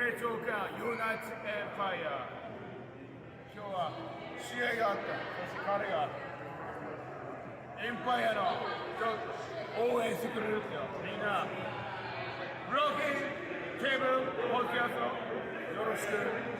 名称かユナイテッドエンパイア。今日は試合があった。そして彼がエンパイアの応援してくれるってよ。みんな、ブローキンテーブルポッドキャストよろしく。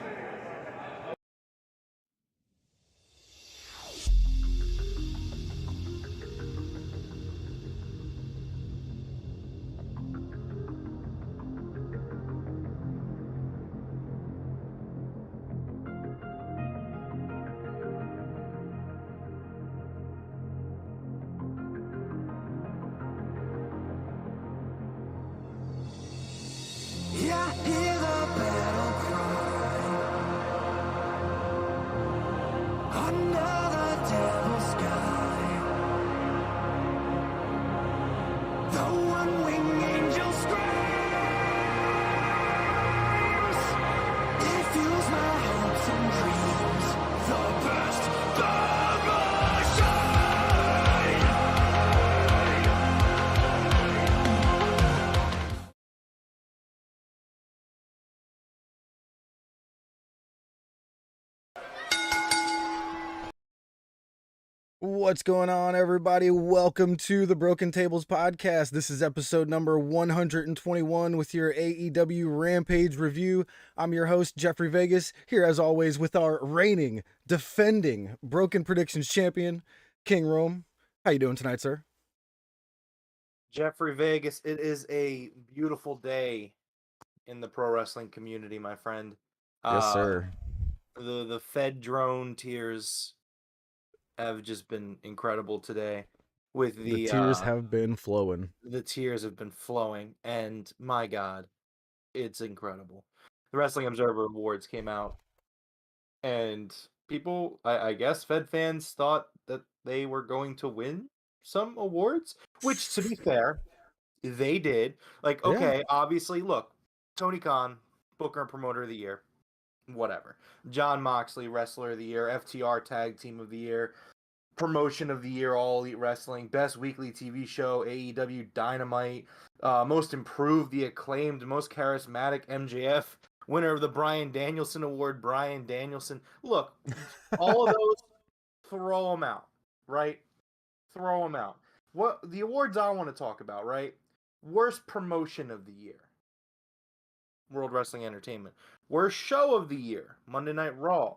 What's going on, everybody? Welcome to the Broken Tables podcast. This is episode number 121 with your AEW Rampage review. I'm your host, Jeffrey Vegas, here as always with our reigning, defending Broken Predictions champion, King Rome. How you doing tonight, sir? Jeffrey Vegas, it is a beautiful day in the pro wrestling community, my friend. Yes, sir. The Fed drone tears have just been incredible today. With the tears have been flowing. The tears have been flowing, and my God, it's incredible. The Wrestling Observer Awards came out, and people, I guess, Fed fans thought that they were going to win some awards, which, to be fair, they did. Like, okay, obviously, look, Tony Khan, Booker and Promoter of the Year, whatever. John Moxley, Wrestler of the Year, FTR Tag Team of the Year, Promotion of the Year, All Elite Wrestling, Best Weekly TV Show, AEW Dynamite, Most Improved, The Acclaimed, Most Charismatic, MJF, winner of the Bryan Danielson Award, Bryan Danielson. Look, all of those, throw them out, right? Throw them out. What the awards I want to talk about, right? Worst Promotion of the Year, World Wrestling Entertainment. Worst Show of the Year, Monday Night Raw.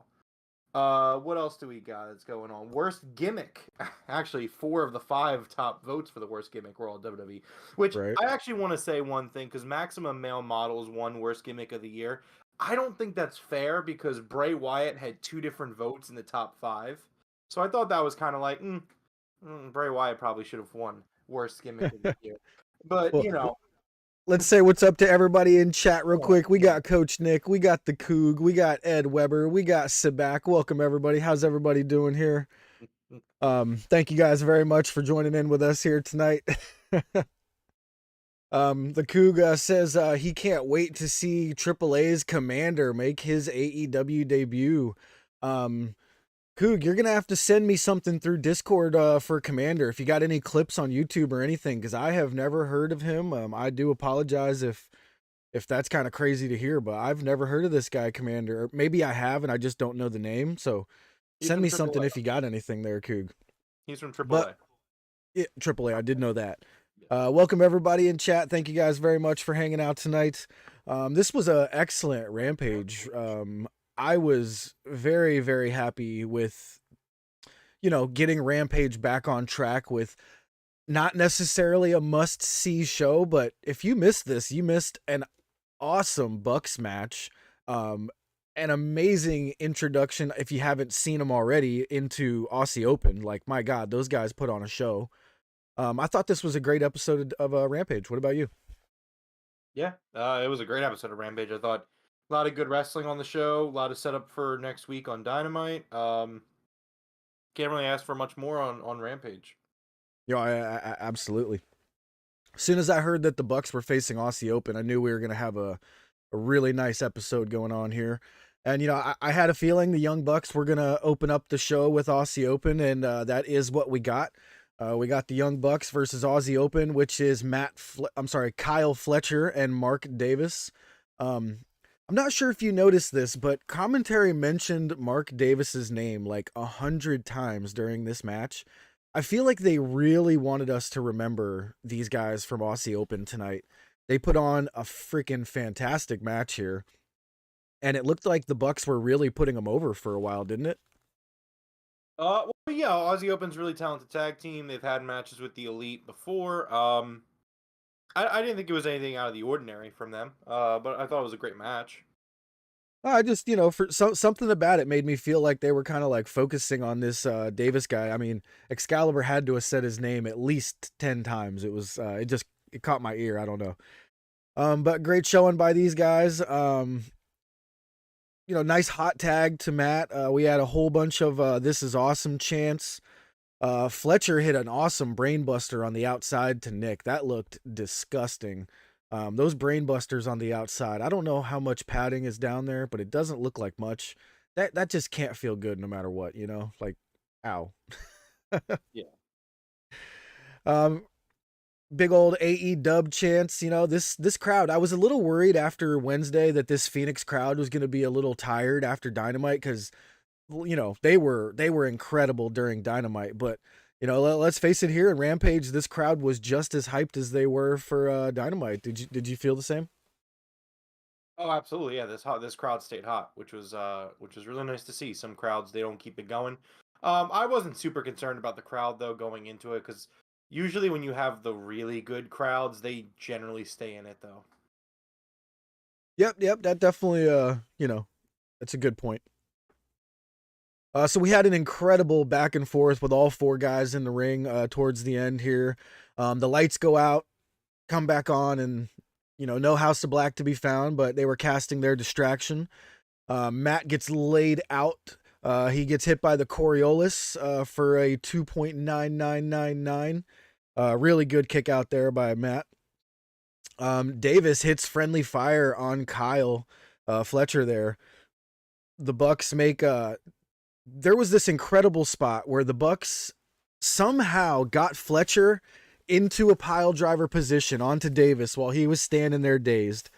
What else do we got that's going on? Worst Gimmick. Actually, 4 of the 5 top votes for the worst gimmick were all WWE. Which I actually want to say one thing, because Maximum Male Models won Worst Gimmick of the Year. I don't think that's fair, because Bray Wyatt had 2 different votes in the top 5. So I thought that was kind of like, Bray Wyatt probably should have won Worst Gimmick of the Year. But, well, you know. Let's say what's up to everybody in chat real quick. We got Coach Nick, we got the Coog, we got Ed Weber, we got Sabak. Welcome, everybody. How's everybody doing here? Thank you guys very much for joining in with us here tonight. The Coog says he can't wait to see AAA's Commander make his AEW debut. Coog, you're going to have to send me something through Discord for Commander if you got any clips on YouTube or anything, because I have never heard of him. I do apologize if that's kind of crazy to hear, but I've never heard of this guy, Commander. Or maybe I have, and I just don't know the name. So send me something if you got anything there, Coog. He's from AAA. Yeah, AAA. I did know that. Welcome, everybody in chat. Thank you guys very much for hanging out tonight. This was an excellent Rampage. I was very, very happy with, getting Rampage back on track with not necessarily a must-see show, but if you missed this, you missed an awesome Bucks match, an amazing introduction, if you haven't seen them already, into Aussie Open. Like, my God, those guys put on a show. I thought this was a great episode of Rampage. What about you? Yeah, it was a great episode of Rampage. I thought a lot of good wrestling on the show, a lot of setup for next week on Dynamite. Can't really ask for much more on Rampage. I absolutely. As soon as I heard that the Bucks were facing Aussie Open, I knew we were going to have a really nice episode going on here. And, I had a feeling the Young Bucks were going to open up the show with Aussie Open, and that is what we got. We got the Young Bucks versus Aussie Open, which is Kyle Fletcher and Mark Davis. I'm not sure if you noticed this, but commentary mentioned Mark Davis's name like 100 times during this match. I feel like they really wanted us to remember these guys from Aussie Open tonight. They put on a freaking fantastic match here, and it looked like the Bucks were really putting them over for a while, didn't it? Well, yeah, Aussie Open's a really talented tag team. They've had matches with the Elite before. I didn't think it was anything out of the ordinary from them, but I thought it was a great match. I just, for something about it made me feel like they were kind of like focusing on this Davis guy. I mean, Excalibur had to have said his name at least 10 times. It was it caught my ear. I don't know. But great showing by these guys. Nice hot tag to Matt. We had a whole bunch of this is awesome chants. Fletcher hit an awesome brainbuster on the outside to Nick. That looked disgusting. Those brainbusters on the outside. I don't know how much padding is down there, but it doesn't look like much. That just can't feel good no matter what, Like, ow. Yeah. Big old AEW chants, this crowd. I was a little worried after Wednesday that this Phoenix crowd was going to be a little tired after Dynamite because, they were incredible during Dynamite. But, let's face it, here in Rampage, this crowd was just as hyped as they were for Dynamite. Did you feel the same? Oh, absolutely. Yeah, this crowd stayed hot, which was really nice to see. Some crowds, they don't keep it going. I wasn't super concerned about the crowd though going into it because usually when you have the really good crowds, they generally stay in it though. Yep, that definitely that's a good point. So we had an incredible back and forth with all four guys in the ring towards the end here. The lights go out, come back on, and no House of Black to be found, but they were casting their distraction. Matt gets laid out. He gets hit by the Coriolis for a 2.9999. Really good kick out there by Matt. Davis hits friendly fire on Kyle Fletcher there. The Bucks make there was this incredible spot where the Bucks somehow got Fletcher into a pile driver position onto Davis while he was standing there dazed.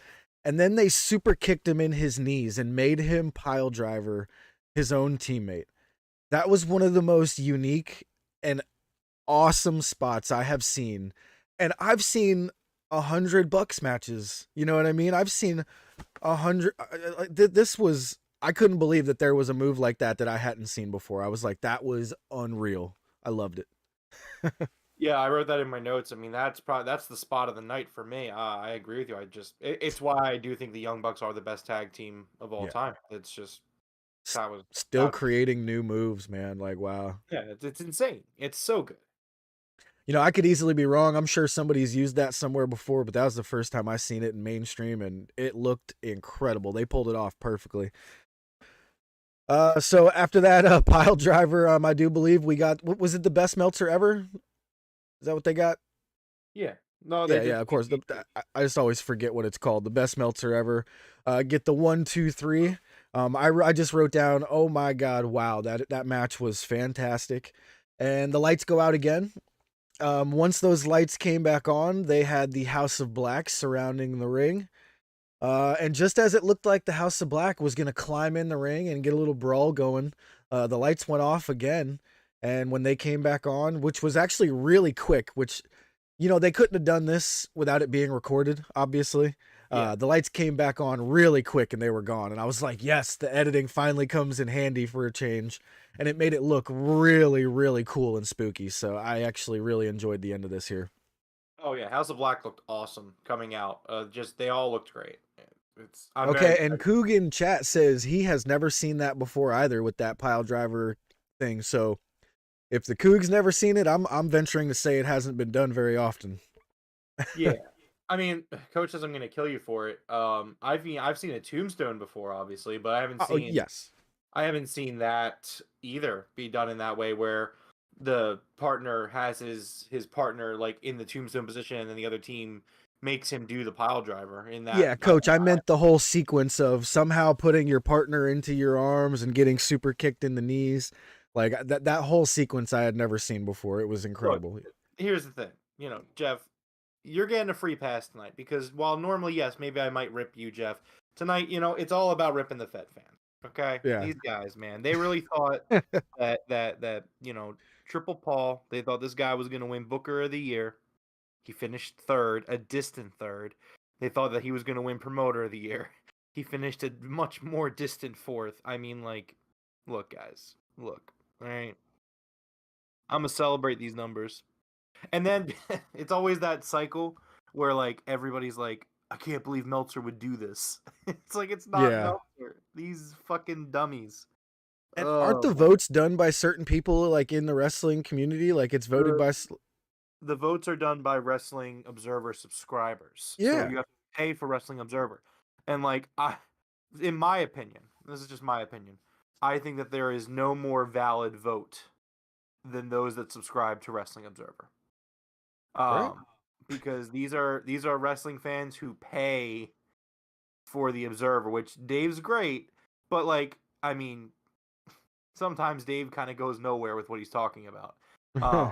And then they super kicked him in his knees and made him pile driver his own teammate. That was one of the most unique and awesome spots I have seen. And I've seen 100 Bucks matches. You know what I mean? I've seen 100. This was, I couldn't believe that there was a move like that I hadn't seen before. I was like, that was unreal. I loved it. Yeah, I wrote that in my notes. I mean, that's the spot of the night for me. I agree with you. It's why I do think the Young Bucks are the best tag team of all time. It's just still creating new moves, man. Like, wow. Yeah, it's insane. It's so good. I could easily be wrong. I'm sure somebody's used that somewhere before, but that was the first time I seen it in mainstream, and it looked incredible. They pulled it off perfectly. So after that pile driver, I do believe we got, what was it, the best Meltzer ever? Is that what they got? Yeah. No, yeah, of course. I just always forget what it's called. The best Meltzer ever. Get the 1, 2, 3. I just wrote down, oh my God, wow, that match was fantastic. And the lights go out again. Once those lights came back on, they had the House of Black surrounding the ring. And just as it looked like the House of Black was going to climb in the ring and get a little brawl going, the lights went off again. And when they came back on, which was actually really quick, which, they couldn't have done this without it being recorded, obviously. The lights came back on really quick and they were gone. And I was like, yes, the editing finally comes in handy for a change. And it made it look really, really cool and spooky. So I actually really enjoyed the end of this here. Oh yeah, House of Black looked awesome coming out. They all looked great. Okay, and Coogan chat says he has never seen that before either with that pile driver thing. So if the Cougs never seen it, I'm venturing to say it hasn't been done very often. Yeah. I mean, Coach says I'm going to kill you for it. I've seen a tombstone before, obviously, but I haven't seen. Yes. I haven't seen that either be done in that way where the partner has his partner like in the tombstone position, and then the other team makes him do the pile driver in that. Yeah, Coach, I meant the whole sequence of somehow putting your partner into your arms and getting super kicked in the knees. Like that whole sequence I had never seen before. It was incredible. Look, here's the thing, Jeff, you're getting a free pass tonight because while normally, yes, maybe I might rip you, Jeff, tonight, it's all about ripping the Fed fan. Okay, Yeah. these guys, man, they really thought that Triple Paul. They thought this guy was going to win Booker of the Year. He finished third, a distant third. They thought that he was going to win Promoter of the Year. He finished a much more distant fourth. I mean, like, look, guys, look, all right. I'm gonna celebrate these numbers, and then it's always that cycle where like everybody's like, I can't believe Meltzer would do this. It's like it's not Yeah. Meltzer. These fucking dummies. And aren't the votes done by certain people like in the wrestling community? Like it's voted by The votes are done by Wrestling Observer subscribers. So Yeah. you have to pay for Wrestling Observer. And like in my opinion, this is just my opinion, I think that there is no more valid vote than those that subscribe to Wrestling Observer. Right. Because these are wrestling fans who pay for the Observer, which Dave's great, but like, I mean, sometimes Dave kind of goes nowhere with what he's talking about. I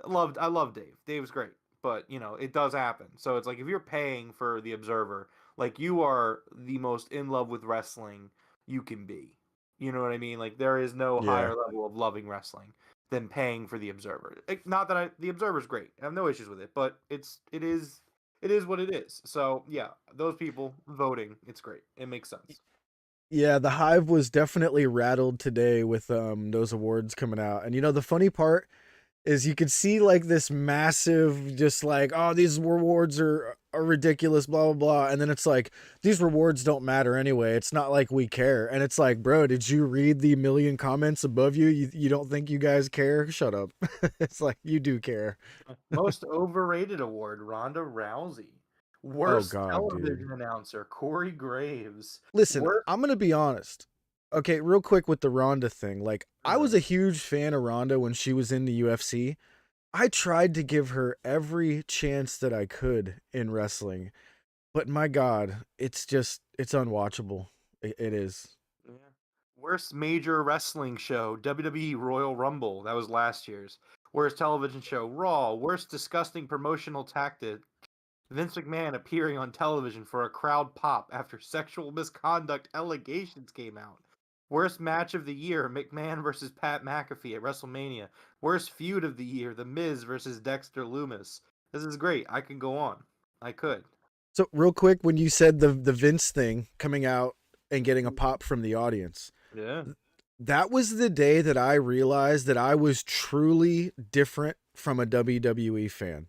love Dave. Dave's great, but it does happen. So it's like if you're paying for the Observer, like you are the most in love with wrestling you can be. You know what I mean? Like there is no higher level of loving wrestling than paying for the Observer. Not that the Observer's great. I have no issues with it, but it is what it is. So yeah, those people voting, it's great. It makes sense. Yeah, the Hive was definitely rattled today with those awards coming out. And the funny part is you could see like this massive just like, oh, these rewards are ridiculous, blah blah blah. And then it's like these rewards don't matter anyway. It's not like we care. And it's like, bro, did you read the million comments above you? You don't think you guys care? Shut up. It's like you do care. Most overrated award, Ronda Rousey. Worst television dude. announcer, Corey Graves. Listen, I'm gonna be honest. Okay, real quick with the Ronda thing. Like, I was a huge fan of Ronda when she was in the UFC. I tried to give her every chance that I could in wrestling, but my God, it's unwatchable. It is. Yeah. Worst major wrestling show, WWE Royal Rumble. That was last year's. Worst television show, Raw. Worst disgusting promotional tactic, Vince McMahon appearing on television for a crowd pop after sexual misconduct allegations came out. Worst match of the year, McMahon versus Pat McAfee at WrestleMania. Worst feud of the year, The Miz versus Dexter Lumis. This is great. I could go on. I could. So real quick, when you said the Vince thing coming out and getting a pop from the audience, Yeah. that was the day that I realized that I was truly different from a WWE fan.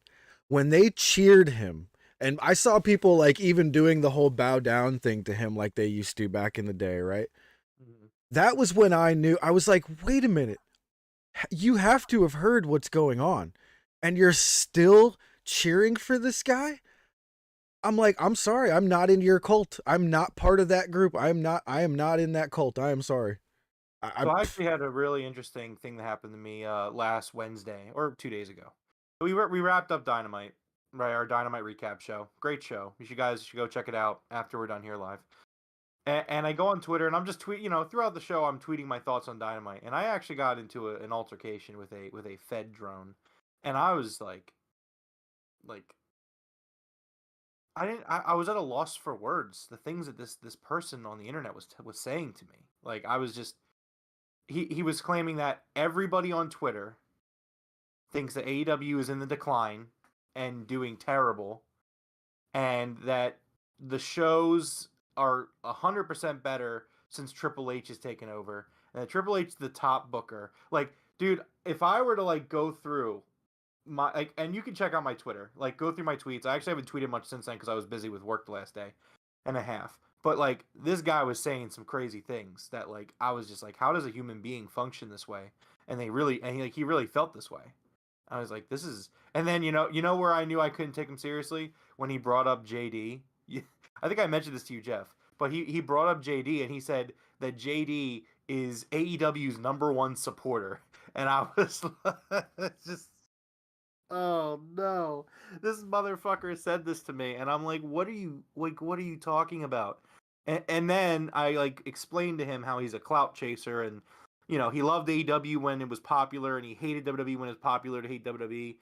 When they cheered him, and I saw people like even doing the whole bow down thing to him like they used to back in the day, right? Mm-hmm. That was when I knew. I was like, wait a minute. You have to have heard what's going on. And you're still cheering for this guy? I'm like, I'm sorry. I'm not in your cult. I'm not part of that group. I am not in that cult. I am sorry. So I actually had a really interesting thing that happened to me last Wednesday or 2 days ago. We wrapped up Dynamite, right? Our Dynamite recap show. Great show. You guys should go check it out after we're done here live. And I go on Twitter and I'm just throughout the show I'm tweeting my thoughts on Dynamite. And I actually got into an altercation with a Fed drone, and I was like I was at a loss for words. The things that this person on the internet was saying to me. Like I was just he was claiming that everybody on Twitter thinks that AEW is in the decline and doing terrible, and that the shows are 100% better since Triple H has taken over, and that Triple H is the top booker. Like, dude, if I were to like go through my and you can check out my Twitter, like go through my tweets. I actually haven't tweeted much since then because I was busy with work the last day and a half. But like this guy was saying some crazy things that like I was just like, how does a human being function this way? And he really felt this way. I was like, this is. And then you know where I knew I couldn't take him seriously when he brought up JD. I think I mentioned this to you, Jeff. But he brought up JD and he said that JD is AEW's #1 supporter, and I was just. Oh no. This motherfucker said this to me and I'm like, what are you talking about? And then I like explained to him how he's a clout chaser and he loved AEW when it was popular and he hated WWE when it was popular to hate WWE.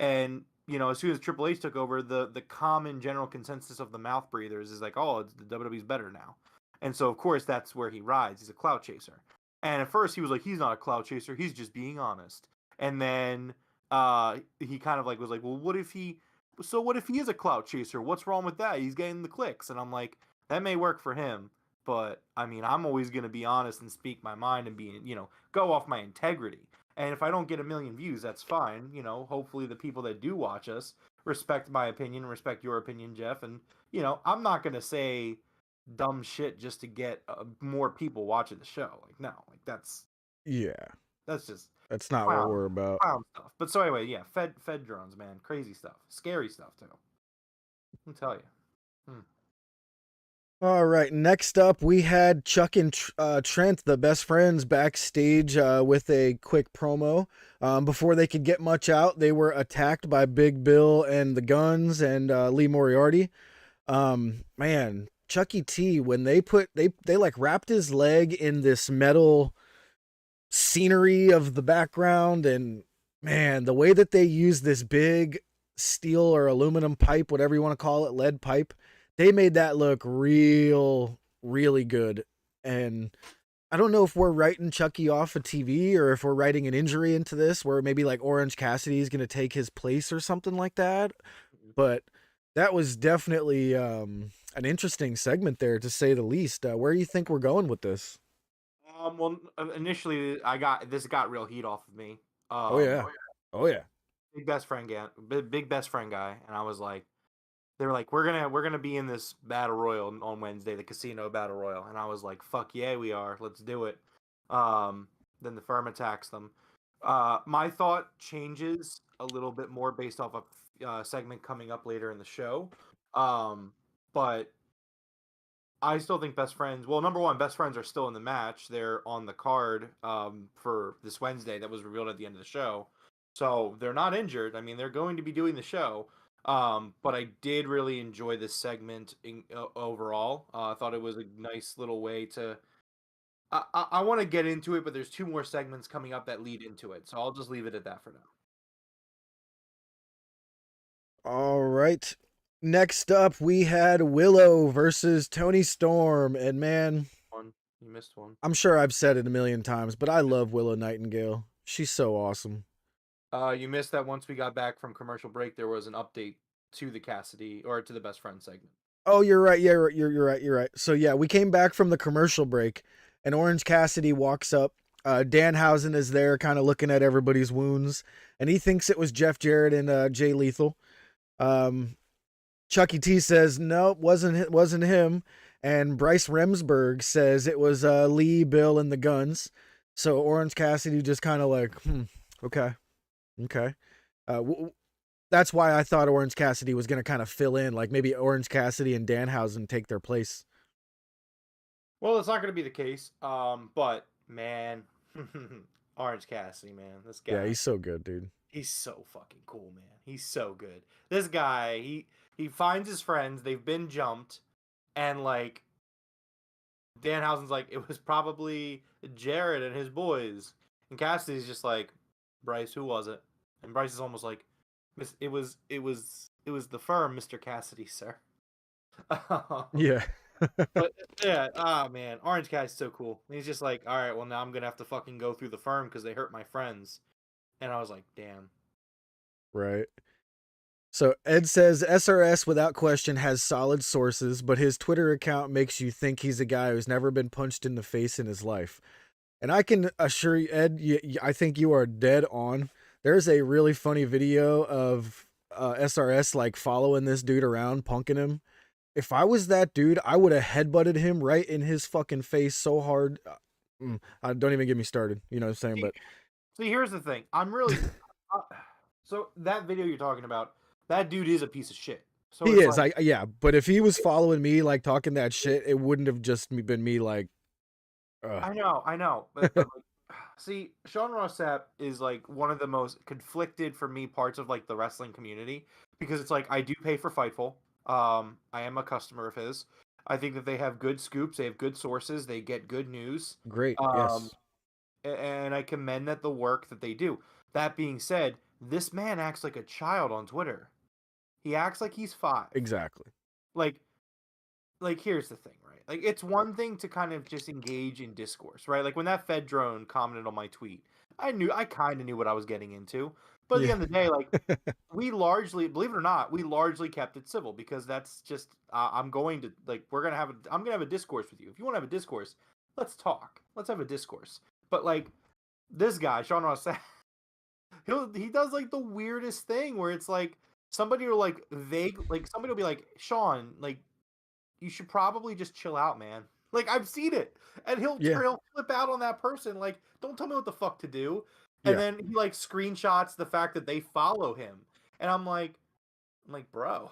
And as soon as Triple H took over, the common general consensus of the mouth breathers is like, oh, the WWE's better now. And so, of course, that's where he rides. He's a clout chaser. And at first, he was like, he's not a clout chaser. He's just being honest. And then he kind of like was like, well, what if he is a clout chaser? What's wrong with that? He's getting the clicks. And I'm like, that may work for him. But, I mean, I'm always going to be honest and speak my mind and be, go off my integrity. And if I don't get a million views, that's fine. Hopefully the people that do watch us respect my opinion, respect your opinion, Jeff. And, I'm not going to say dumb shit just to get more people watching the show. Like, no, like that's just that's not what we're about. Clown stuff. But so anyway, yeah, Fed drones, man, crazy stuff, scary stuff too. I'll tell you. All right, next up we had Chuck and Trent, the best friends, backstage with a quick promo. Before they could get much out, they were attacked by Big Bill and the Guns and Lee Moriarty. Man, Chucky T, when they like wrapped his leg in this metal scenery of the background, and man, the way that they used this big steel or aluminum pipe, whatever you want to call it, lead pipe, they made that look really good. And I don't know if we're writing Chucky off of TV or if we're writing an injury into this where maybe like Orange Cassidy is going to take his place or something like that. But that was definitely an interesting segment there, to say the least. Where do you think we're going with this? Well, initially this got real heat off of me. Oh yeah. Big best friend guy, and I was like, they were like, we're gonna be in this battle royal on Wednesday, the casino battle royal, and I was like, fuck yeah, we are. Let's do it. Then the firm attacks them. My thought changes a little bit more based off of segment coming up later in the show. But I still think best friends. Well, number one, best friends are still in the match. They're on the card for this Wednesday that was revealed at the end of the show. So they're not injured. I mean, they're going to be doing the show. But I did really enjoy this segment overall. I thought it was a nice little way to. I want to get into it, but there's 2 more segments coming up that lead into it, so I'll just leave it at that for now. All right. Next up, we had Willow versus Toni Storm, and man, you missed one. I'm sure I've said it a million times, but I love Willow Nightingale. She's so awesome. You missed that once we got back from commercial break, there was an update to the Cassidy or to the best friend segment. Oh, you're right. Yeah, you're right. So yeah, we came back from the commercial break, and Orange Cassidy walks up. Danhausen is there, kind of looking at everybody's wounds, and he thinks it was Jeff Jarrett and Jay Lethal. Chucky T says no, wasn't him, and Bryce Remsburg says it was Lee, Bill, and the Guns. So Orange Cassidy just kind of like, okay. That's why I thought Orange Cassidy was going to kind of fill in, like maybe Orange Cassidy and Danhausen take their place. Well, it's not going to be the case. But man, Orange Cassidy, man, this guy. Yeah, he's so good, dude. He's so fucking cool, man. He's so good. This guy, he finds his friends. They've been jumped, and like Danhausen's like, it was probably Jarrett and his boys, and Cassidy's just like, Bryce, who was it? And Bryce is almost like, it was the firm, Mr. Cassidy, sir. Yeah. But yeah, man, Orange Cassidy's so cool. And he's just like, all right, well now I'm gonna have to fucking go through the firm because they hurt my friends. And I was like, damn. Right. So Ed says SRS without question has solid sources, but his Twitter account makes you think he's a guy who's never been punched in the face in his life. And I can assure you, Ed, I think you are dead on. There's a really funny video of SRS like following this dude around, punking him. If I was that dude, I would have headbutted him right in his fucking face so hard. Don't even get me started. You know what I'm saying? See, here's the thing. I'm really so that video you're talking about, that dude is a piece of shit. So he is. Like, yeah, but if he was following me like talking that shit, it wouldn't have just been me like. I know. But like, see, Sean Ross Sapp is like one of the most conflicted for me parts of like the wrestling community, because it's like I do pay for Fightful. I am a customer of his. I think that they have good scoops. They have good sources. They get good news. Great. Yes. And I commend the work that they do. That being said, this man acts like a child on Twitter. He acts like he's 5. Exactly. Like here's the thing, right? Like, it's one thing to kind of just engage in discourse, right? Like when that Fed drone commented on my tweet, I kind of knew what I was getting into. But at the end of the day, like, we largely, believe it or not, we largely kept it civil because that's just I'm going to I'm gonna have a discourse with you. If you want to have a discourse, let's talk. Let's have a discourse. But like this guy, Sean Ross, he does like the weirdest thing where it's like somebody will like somebody will be like, Sean, like, you should probably just chill out, man. Like, I've seen it, and he'll flip out on that person. Like, don't tell me what the fuck to do. And then he like screenshots the fact that they follow him, and I'm like, bro.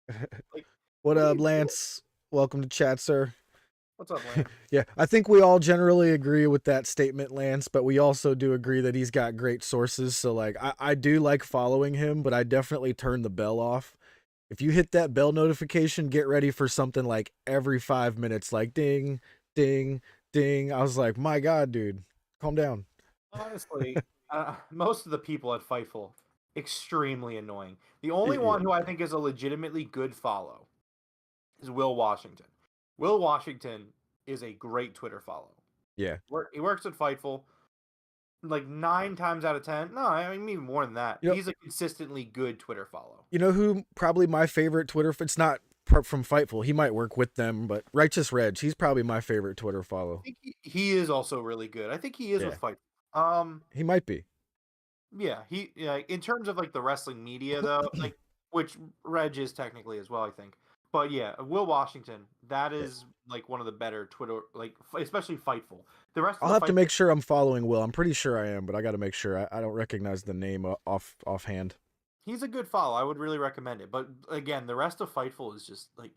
Like, what up, Lance? Welcome to chat, sir. What's up, Lance? Yeah, I think we all generally agree with that statement, Lance, but we also do agree that he's got great sources. So like, I do like following him, but I definitely turn the bell off. If you hit that bell notification, get ready for something like every 5 minutes, like ding, ding, ding. I was like, my God, dude, calm down. Honestly, most of the people at Fightful, extremely annoying. The only one who I think is a legitimately good follow is Will Washington. Will Washington is a great Twitter follow. Yeah. He works at Fightful like 9 times out of 10. No, I mean even more than that. He's a consistently good Twitter follow. You know who probably my favorite Twitter, it's not from Fightful, he might work with them, but Righteous Reg, he's probably my favorite Twitter follow. I think he is also really good. I think he is with Fightful. He might be. Yeah, in terms of like the wrestling media though, like, which Reg is technically as well, I think. But yeah, Will Washington, that is like one of the better Twitter, like especially Fightful. The rest I'll have to make sure I'm following Will. I'm pretty sure I am, but I got to make sure. I don't recognize the name offhand. He's a good follow. I would really recommend it. But again, the rest of Fightful is just like,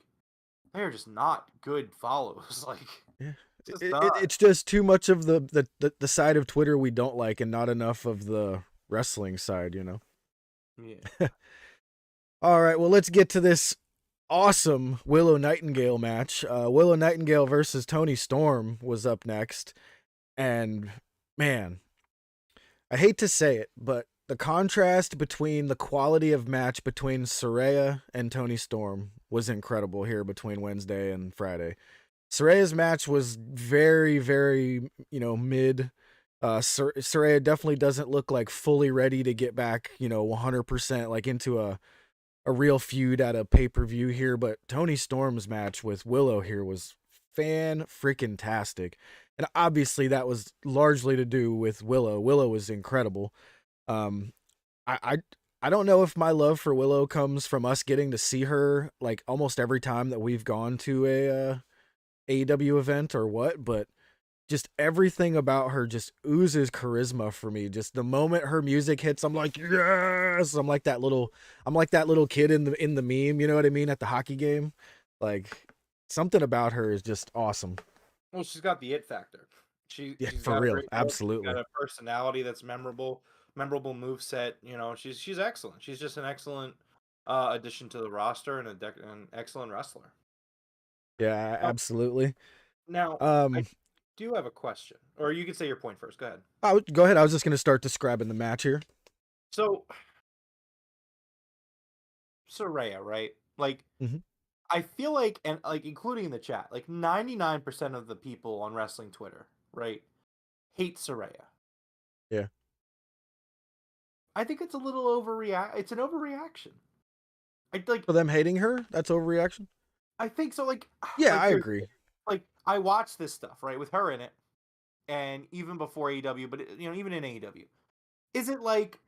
they're just not good follows. Like, it's just too much of the side of Twitter we don't like, and not enough of the wrestling side, you know. Yeah. All right, well, let's get to this awesome Willow Nightingale match. Willow Nightingale versus Toni Storm was up next, and man, I hate to say it, but the contrast between the quality of match between Saraya and Toni Storm was incredible here between Wednesday and Friday. Saraya's match was very, very, mid. Saraya definitely doesn't look like fully ready to get back, 100% like into a real feud at a pay-per-view here, but Toni Storm's match with Willow here was fan-freaking-tastic. And obviously that was largely to do with Willow. Willow was incredible. I don't know if my love for Willow comes from us getting to see her like almost every time that we've gone to a AEW event or what, but just everything about her just oozes charisma for me. Just the moment her music hits, I'm like, yes! I'm like that little kid in the meme, you know what I mean, at the hockey game. Like, something about her is just awesome. Well, she's got the it factor. She's for real, absolutely. She's got a personality that's memorable moveset. She's excellent. She's just an excellent addition to the roster and an excellent wrestler. Yeah, absolutely. Now, I do have a question, or you can say your point first. Go ahead. Go ahead. I was just going to start describing the match here. So, Saraya, right? Like, I feel like, and like including in the chat, like 99% of the people on wrestling Twitter, right, hate Saraya. Yeah. I think it's a little It's an overreaction. I like for them hating her. That's overreaction. I think so. Like, yeah, I agree. Like, I watch this stuff, right, with her in it, and even before AEW, but even in AEW, is it like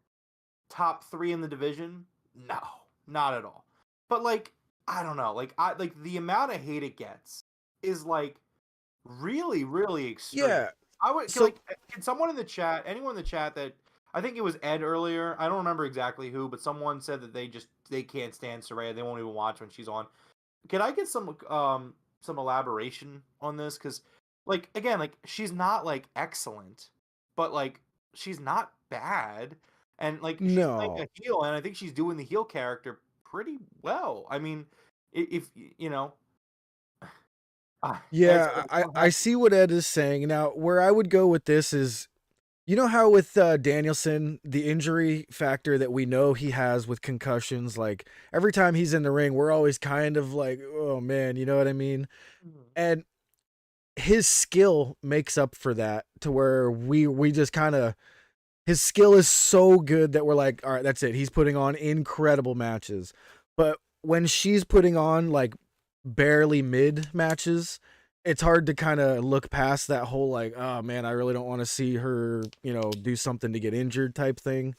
top 3 in the division? No, not at all. But like, I don't know, like the amount of hate it gets is like really, really extreme. Yeah, can someone in the chat, anyone in the chat that I think it was Ed earlier, I don't remember exactly who, but someone said that they can't stand Saraya, they won't even watch when she's on. Can I get some elaboration on this? Because, like, again, like, she's not like excellent, but like she's not bad, and like she's playing a heel, and I think she's doing the heel character pretty well. I mean, if yeah, I see what Ed is saying. Now, where I would go with this is You know how with Danielson, the injury factor that we know he has with concussions, like every time he's in the ring, we're always kind of like, oh man, you know what I mean? And his skill makes up for that to where we just kind of, his skill is so good that we're like, all right, that's it. He's putting on incredible matches. But when she's putting on like barely mid matches, it's hard to kind of look past that whole like, oh man, I really don't want to see her, do something to get injured type thing.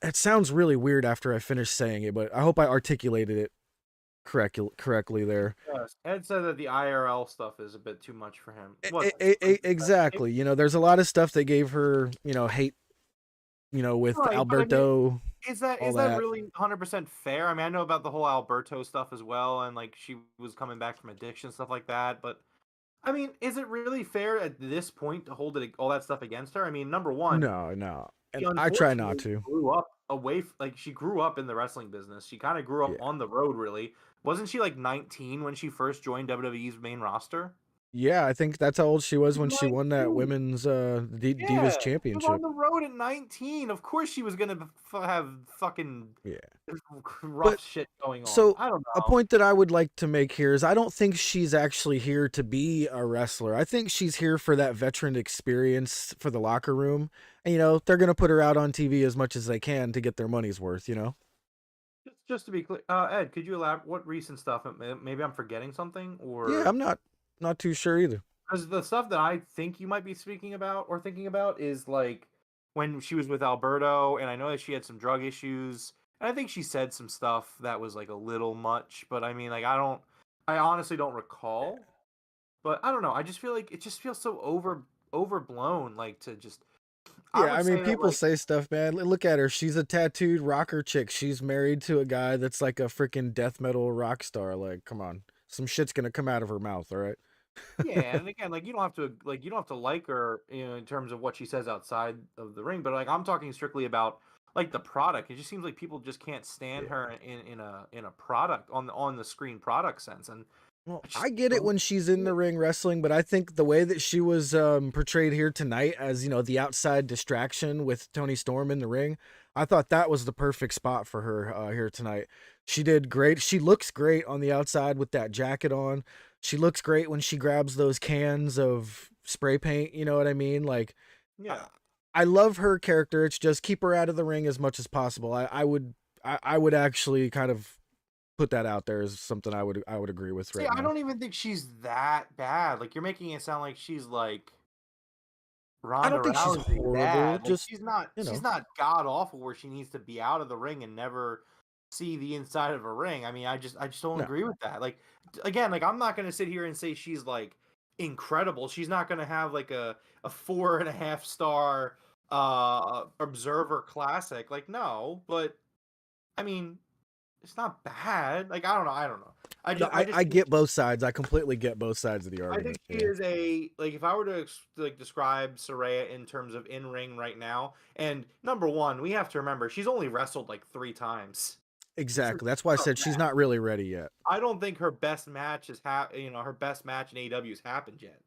It sounds really weird after I finish saying it, but I hope I articulated it correctly there. Yes. Ed said that the IRL stuff is a bit too much for him. Exactly. There's a lot of stuff that gave her, hate, with Right, but I mean, Alberto. is that really 100% fair? I mean, I know about the whole Alberto stuff as well, and like she was coming back from addiction, stuff like that. But I mean, is it really fair at this point to hold all that stuff against her? I mean, number one, No. she And I try not unfortunately to. grew up like she grew up in the wrestling business. She kind of grew up Yeah. on the road, really. Wasn't she like 19 when she first joined WWE's main roster? Yeah, I think that's how old she was when she won that 19. women's Divas Yeah, she was on championship. the road at 19. Of course, she was gonna have fucking Yeah. rough But shit going on. so I don't a know. point that I would like to make here is I don't think she's actually here to be a wrestler. I think she's here for that veteran experience for the locker room. And they're going to put her out on TV as much as they can to get their money's worth. Just to be clear, Ed, could you elaborate what recent stuff? Maybe I'm forgetting something, Yeah, or I'm not too sure either. because the stuff that I think you might be speaking about or thinking about is like when she was with Alberto, and I know that she had some drug issues, and I think she said some stuff that was like a little much. But I mean, like I honestly don't recall. But I don't know. I just feel like it just feels so overblown. Like to just, I Yeah, I would mean, say that people like say stuff, man. Look at her. She's a tattooed rocker chick. She's married to a guy that's like a freaking death metal rock star. Like, come on. Some shit's going to come out of her mouth, all right? yeah, and again, like you don't have to like her, in terms of what she says outside of the ring, but like I'm talking strictly about like the product. It just seems like people just can't stand her in a product on the screen product sense, and Well, I just I get it don't when she's in see the it. ring wrestling, but I think the way that she was portrayed here tonight as, the outside distraction with Toni Storm in the ring, I thought that was the perfect spot for her here tonight. She did great. She looks great on the outside with that jacket on. She looks great when she grabs those cans of spray paint, you know what I mean? Like, I, Yeah. I love her character. It's just keep her out of the ring as much as possible. I would actually kind of put that out there as something I would agree with See, right I now. don't even think she's that bad. Like you're making it sound like she's like I Ronda don't think she's Rousey horrible. bad. Like Just you she's know, not god awful where she needs to be out of the ring and never see the inside of a ring. I mean, I just don't no. agree with that. Like again, like I'm not gonna sit here and say she's like incredible. She's not gonna have like a 4.5 star observer classic. Like no, but I mean it's not bad. Like I don't know. No, I I just think get both sides. I completely get both sides of the I think argument. she Yeah, is like if I were to like describe Soraya in terms of in ring right now, and number one, we have to remember she's only wrestled like 3 times. So exactly. That's why I not said she's that- not really ready yet. I don't think her best match her best match in AEW has happened yet.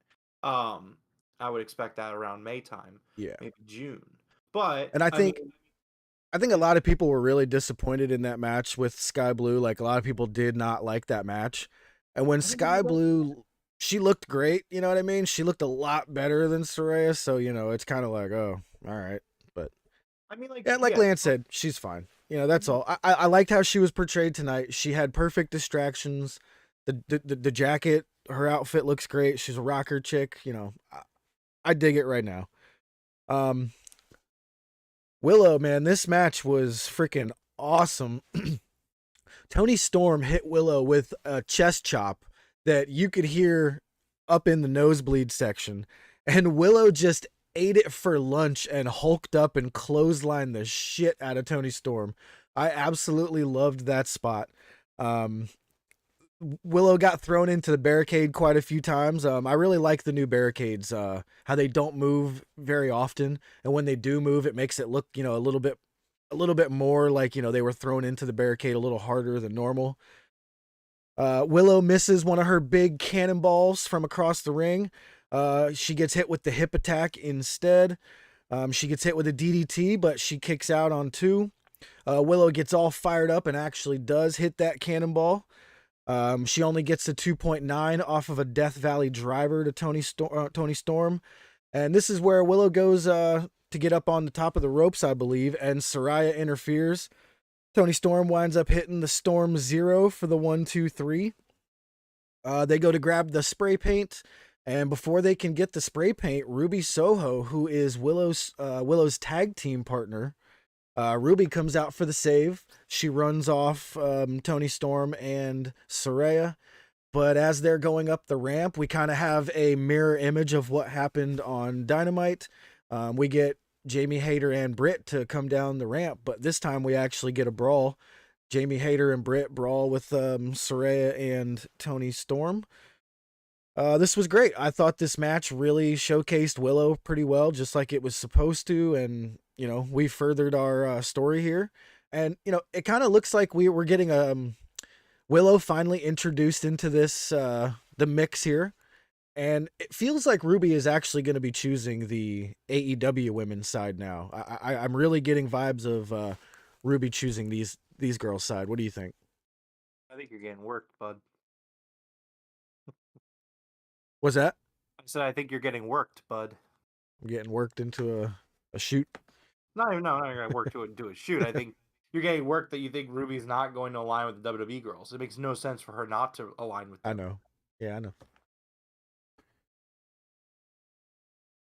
Um, I would expect that around May time, Yeah, maybe June. But and I I think mean, I think a lot of people were really disappointed in that match with Sky Blue. Like a lot of people did not like that match. And when I think it's Sky Blue, she looked great. You know what I mean? She looked a lot better than Soraya. So it's kind of like, oh, all right. But I mean, like yeah, like yeah, Lance said, she's fine. That's all. I liked how she was portrayed tonight. She had perfect distractions. The jacket, her outfit looks great. She's a rocker chick. I dig it right now. Um, Willow, man, this match was freaking awesome. Toni Storm hit Willow with a chest chop that you could hear up in the nosebleed section, and Willow just ate it for lunch and hulked up and clotheslined the shit out of Toni Storm. I absolutely loved that spot. Um, Willow got thrown into the barricade quite a few times. I really like the new barricades, how they don't move very often, and when they do move, it makes it look, a little bit more like, they were thrown into the barricade a little harder than normal. Willow misses one of her big cannonballs from across the ring. She gets hit with the hip attack instead. She gets hit with a DDT, but she kicks out on 2. Willow gets all fired up and actually does hit that cannonball. She only gets a 2.9 off of a Death Valley driver to Toni Storm. And this is where Willow goes to get up on the top of the ropes, I believe, and Saraya interferes. Toni Storm winds up hitting the Storm 0 for the 1, 2, 3. They go to grab the spray paint, and before they can get the spray paint, Ruby Soho, who is Willow's tag team partner, Ruby comes out for the save. She runs off Toni Storm and Saraya. But as they're going up the ramp, we kind of have a mirror image of what happened on Dynamite. We get Jamie Hayter and Britt to come down the ramp, but this time we actually get a brawl. Jamie Hayter and Britt brawl with Saraya and Toni Storm. This was great. I thought this match really showcased Willow pretty well, just like it was supposed to, and we furthered our story here. And it kind of looks like we're getting Willow finally introduced into this the mix here. And it feels like Ruby is actually going to be choosing the AEW women's side now. I'm really getting vibes of Ruby choosing these girls' side. What do you think? I think you're getting worked, bud. What's that? I said I think you're getting worked, bud. I'm getting worked into a shoot. No, you're not going to work into a shoot. I think you're getting worked that you think Ruby's not going to align with the WWE girls. It makes no sense for her not to align with them. I know. Yeah, I know.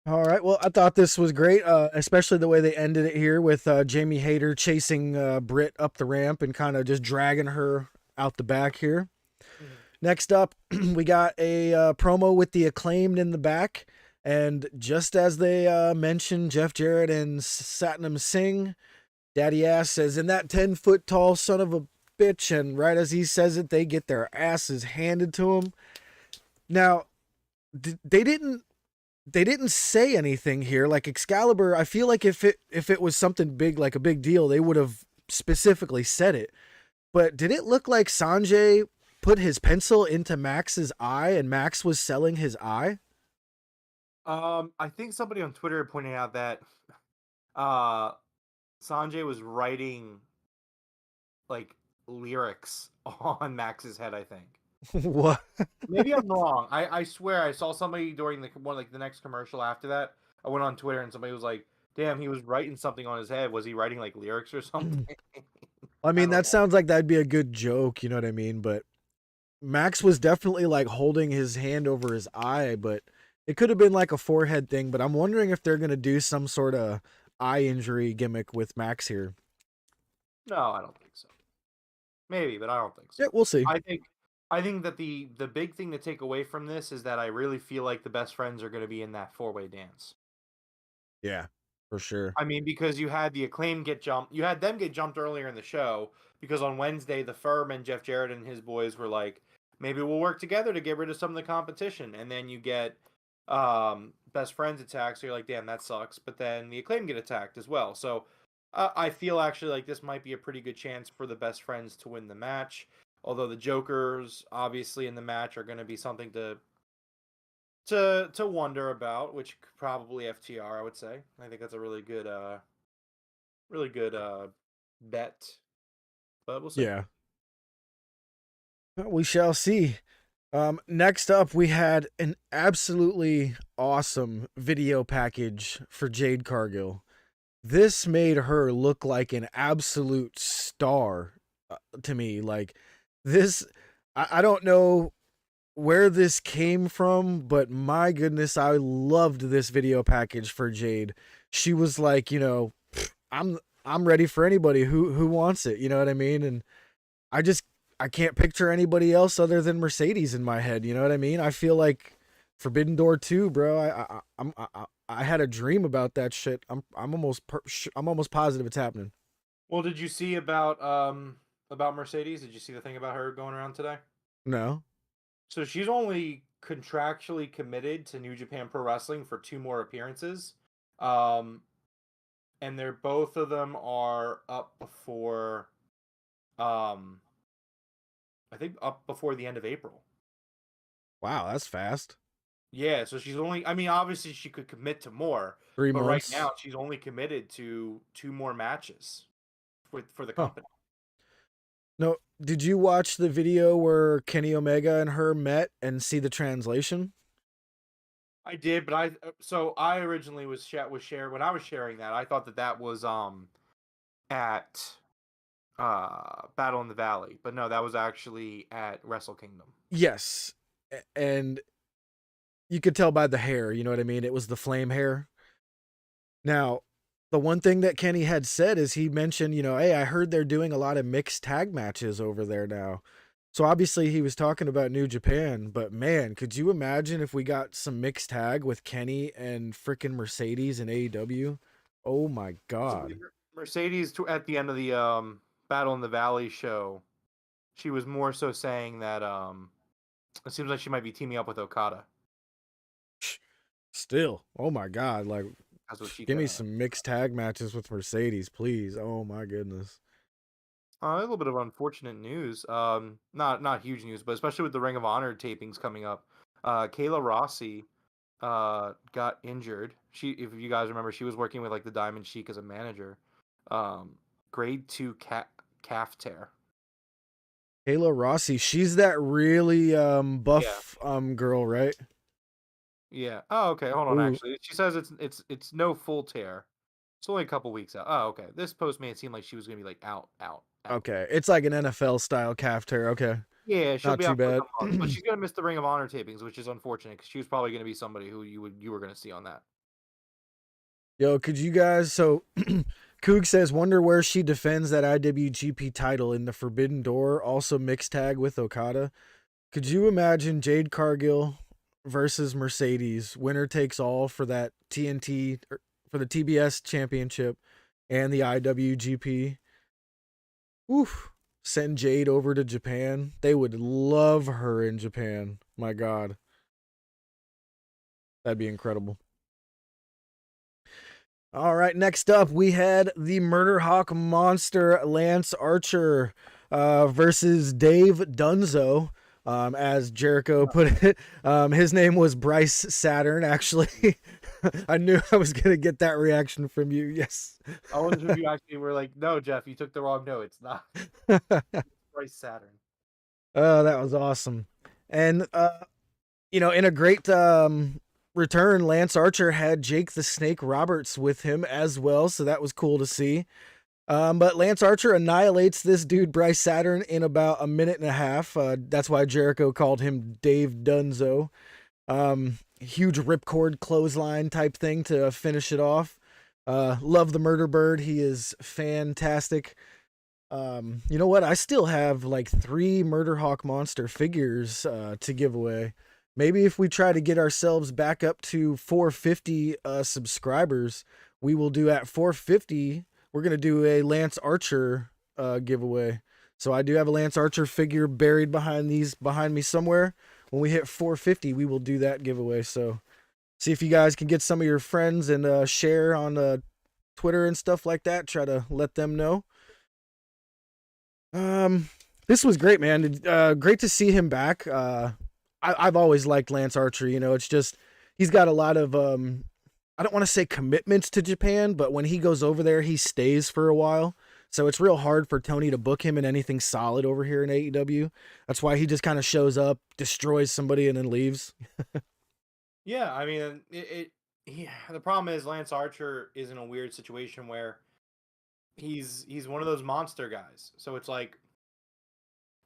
All right. Well, I thought this was great, especially the way they ended it here with Jamie Hayter chasing Britt up the ramp and kind of just dragging her out the back here. Mm-hmm. Next up, we got a promo with the Acclaimed in the back. And just as they mentioned Jeff Jarrett and Satnam Singh, Daddy Ass says, "In that 10-foot tall son of a bitch." And right as he says it, they get their asses handed to them. Now, they didn't say anything here. Like Excalibur, I feel like if it was something big, like a big deal, they would have specifically said it. But did it look like Sanjay put his pencil into Max's eye and Max was selling his eye? I think somebody on Twitter pointed out that Sanjay was writing like lyrics on Max's head, I think. What? Maybe I'm wrong. I swear I saw somebody during the next commercial after that. I went on Twitter and somebody was like, "Damn, he was writing something on his head. Was he writing like lyrics or something?" I mean, that sounds like that'd be a good joke, you know what I mean? But Max was definitely like holding his hand over his eye, but it could have been like a forehead thing. But I'm wondering if they're gonna do some sort of eye injury gimmick with Max here. No, I don't think so. Maybe, but I don't think so. Yeah, we'll see. I think that the big thing to take away from this is that I really feel like the best friends are going to be in that 4-way dance. Yeah, for sure. I mean, because you had the Acclaim get jumped. You had them get jumped earlier in the show because on Wednesday, the Firm and Jeff Jarrett and his boys were like, maybe we'll work together to get rid of some of the competition. And then you get best friends attacked. So you're like, damn, that sucks. But then the Acclaim get attacked as well. So I feel actually like this might be a pretty good chance for the best friends to win the match. Although the Jokers, obviously, in the match are going to be something to wonder about, which probably FTR, I would say. I think that's a really good bet. But we'll see. Yeah. We shall see. Next up, we had an absolutely awesome video package for Jade Cargill. This made her look like an absolute star to me. Like, this, I don't know where this came from, but my goodness, I loved this video package for Jade. She was like, I'm ready for anybody who wants it. You know what I mean? And I can't picture anybody else other than Mercedes in my head. You know what I mean? I feel like Forbidden Door 2, bro. I had a dream about that shit. I'm almost positive it's happening. Well, did you see about Mercedes? Did you see the thing about her going around today? No. So she's only contractually committed to New Japan Pro Wrestling for 2 more appearances. And both of them are up before I think up before the end of April. Wow, that's fast. Yeah, so she's only. I mean, obviously she could commit to more, 3 but right months. now she's only committed to 2 more matches for the Huh. company. No, did you watch the video where Kenny Omega and her met and see the translation? I did, but I originally was share when I was sharing that. I thought that was at Battle in the Valley, but no, that was actually at Wrestle Kingdom. Yes. And you could tell by the hair, you know what I mean? It was the flame hair. Now, the one thing that Kenny had said is he mentioned, hey, I heard they're doing a lot of mixed tag matches over there now. So obviously he was talking about New Japan, but man, could you imagine if we got some mixed tag with Kenny and frickin' Mercedes and AEW? Oh my God. Mercedes at the end of the Battle in the Valley show, she was more so saying that it seems like she might be teaming up with Okada. Still, oh my God. Like, That's what she give me said. some mixed tag matches with Mercedes, please. Oh my goodness. A little bit of unfortunate news. Not huge news, but especially with the Ring of Honor tapings coming up. Kayla Rossi got injured. If you guys remember, she was working with like the Diamond Sheik as a manager. Grade 2 calf tear. Kayla Rossi, she's that really Yeah. buff girl, right? Yeah. Oh, okay. Hold on. Ooh. Actually, she says it's no full tear. It's only a couple weeks out. Oh, okay. This post made it seem like she was gonna be like out. Okay, it's like an NFL style calf tear. Okay, Yeah, she'll not be too out for like bad. a month, but she's gonna miss the Ring of Honor tapings, which is unfortunate because she was probably gonna be somebody who you were gonna see on that. Yo, could you guys? So, Coog says, wonder where she defends that IWGP title in the Forbidden Door, also mixed tag with Okada. Could you imagine Jade Cargill versus Mercedes, winner takes all for that TNT for the TBS championship and the IWGP? Oof. Send Jade over to Japan. They would love her in Japan. My God. That'd be incredible. All right, next up, we had the Murder Hawk Monster Lance Archer versus Dave Dunzo. As Jericho put it, his name was Bryce Saturn, actually. I knew I was going to get that reaction from you. Yes. I wasn't sure if you actually were like, no, Jeff, you took the wrong note. It's not. It's Bryce Saturn. Oh, that was awesome. And, in a great return, Lance Archer had Jake the Snake Roberts with him as well, so that was cool to see. But Lance Archer annihilates this dude, Bryce Saturn, in about a minute and a half. That's why Jericho called him Dave Dunzo. Huge ripcord clothesline type thing to finish it off. Love the Murder Bird. He is fantastic. You know what? I still have like 3 Murder Hawk Monster figures to give away. Maybe if we try to get ourselves back up to 450 subscribers, we will do at 450. We're going to do a Lance Archer giveaway. So I do have a Lance Archer figure buried behind me somewhere. When we hit 450, we will do that giveaway. So see if you guys can get some of your friends and share on Twitter and stuff like that. Try to let them know. This was great, man. Great to see him back. I've always liked Lance Archer. It's just he's got a lot of I don't want to say commitments to Japan, but when he goes over there, he stays for a while. So it's real hard for Tony to book him in anything solid over here in AEW. That's why he just kind of shows up, destroys somebody, and then leaves. Yeah, I mean, the problem is Lance Archer is in a weird situation where he's one of those monster guys. So it's like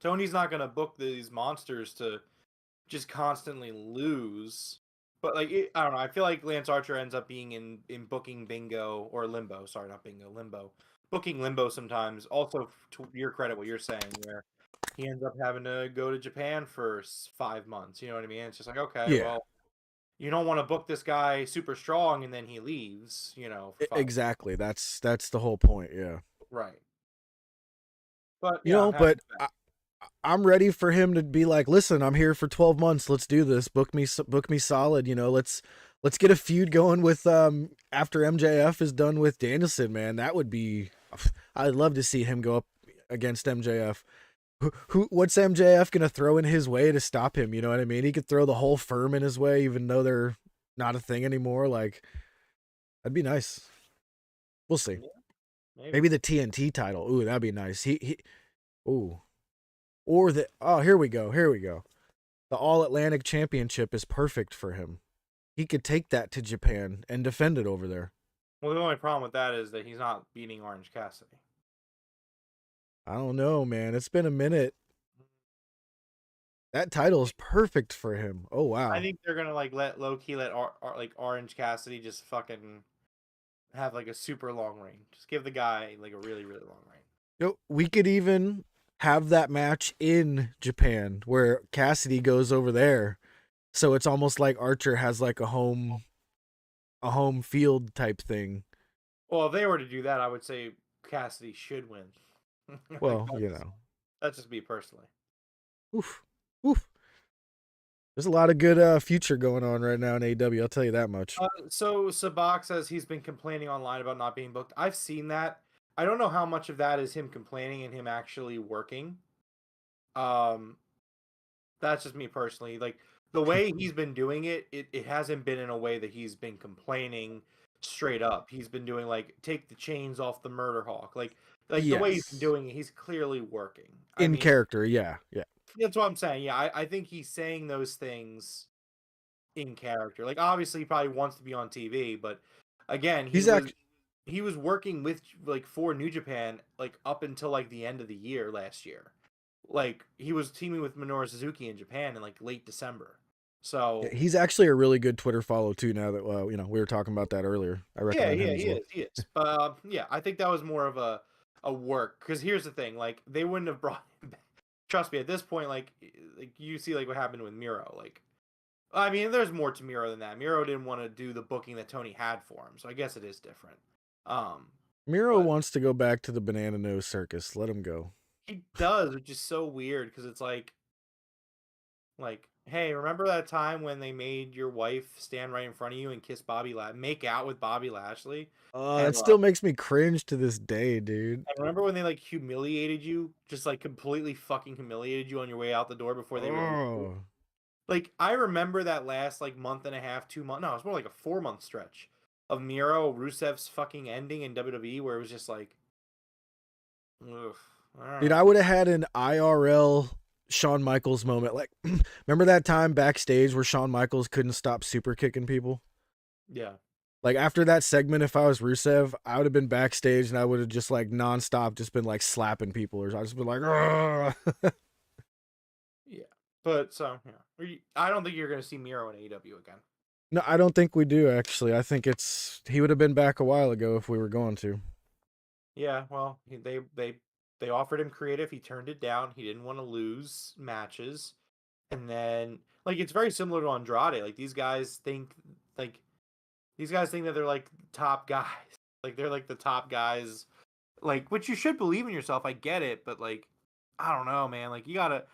Tony's not gonna book these monsters to just constantly lose. But like I don't know, I feel like Lance Archer ends up being in booking bingo or limbo. Sorry, not bingo, limbo. Booking limbo sometimes. Also, to your credit, what you're saying, where he ends up having to go to Japan for 5 months. You know what I mean? It's just like, okay, Yeah, well, you don't want to book this guy super strong and then he leaves. For 5 exactly. That's the whole point. Yeah. Right. But yeah, I'm happy But with that. I'm ready for him to be like, listen, I'm here for 12 months. Let's do this. Book me solid. Let's get a feud going with after MJF is done with Danielson, man. That would be, I'd love to see him go up against MJF. What's MJF gonna throw in his way to stop him? You know what I mean? He could throw the whole firm in his way, even though they're not a thing anymore. Like, that'd be nice. We'll see. Maybe. Maybe the TNT title. Ooh, that'd be nice. Ooh. Or here we go. The All Atlantic Championship is perfect for him. He could take that to Japan and defend it over there. Well, the only problem with that is that he's not beating Orange Cassidy. I don't know, man. It's been a minute. That title is perfect for him. Oh wow. I think they're gonna like let Orange Cassidy just fucking have like a super long reign. Just give the guy like a really, really long reign. We could even have that match in Japan where Cassidy goes over there. So it's almost like Archer has like a home field type thing. Well, if they were to do that, I would say Cassidy should win. Well, that's just me personally. Oof. There's a lot of good future going on right now in AEW. I'll tell you that much. So Sabak says he's been complaining online about not being booked. I've seen that. I don't know how much of that is him complaining and him actually working. That's just me personally. Like the way he's been doing it hasn't been in a way that he's been complaining straight up. He's been doing like take the chains off the Murder Hawk. Like yes. The way he's been doing it, he's clearly working. In character, yeah. That's what I'm saying. Yeah, I think he's saying those things in character. Like obviously he probably wants to be on TV, but again, he was working with like for New Japan like up until like the end of the year last year. Like he was teaming with Minoru Suzuki in Japan in like late December. So he's actually a really good Twitter follow too. Now that we were talking about that earlier. I recommend him. He is. But yeah, I think that was more of a work because here's the thing: like they wouldn't have brought him back. Trust me, at this point, like you see, like what happened with Miro. Like, I mean, there's more to Miro than that. Miro didn't want to do the booking that Tony had for him, so I guess it is different. Miro wants to go back to the Banana Nose Circus. Let him go. He does, which is so weird because it's like, hey, remember that time when they made your wife stand right in front of you and kiss make out with Bobby Lashley? It still makes me cringe to this day, dude. And remember when they like humiliated you, just like completely fucking humiliated you on your way out the door before they were like, I remember that last like month and a half, 2 months. No, it was more like a 4-month stretch of Miro Rusev's fucking ending in WWE where it was just like, ugh. Dude, I would have had an IRL Shawn Michaels moment. Like, remember that time backstage where Shawn Michaels couldn't stop super kicking people? Yeah. Like, after that segment, if I was Rusev, I would have been backstage and I would have just, like, nonstop just been, like, slapping people. Or I'd just been like, yeah. But, so, yeah. I don't think you're going to see Miro in AEW again. No, I don't think we do, actually. I think he would have been back a while ago if we were going to. Yeah, well, they offered him creative. He turned it down. He didn't want to lose matches. And then, like, it's very similar to Andrade. Like, these guys think that they're, like, top guys. Like, they're, like, the top guys. Like, which you should believe in yourself. I get it. But, like, I don't know, man. Like, you gotta...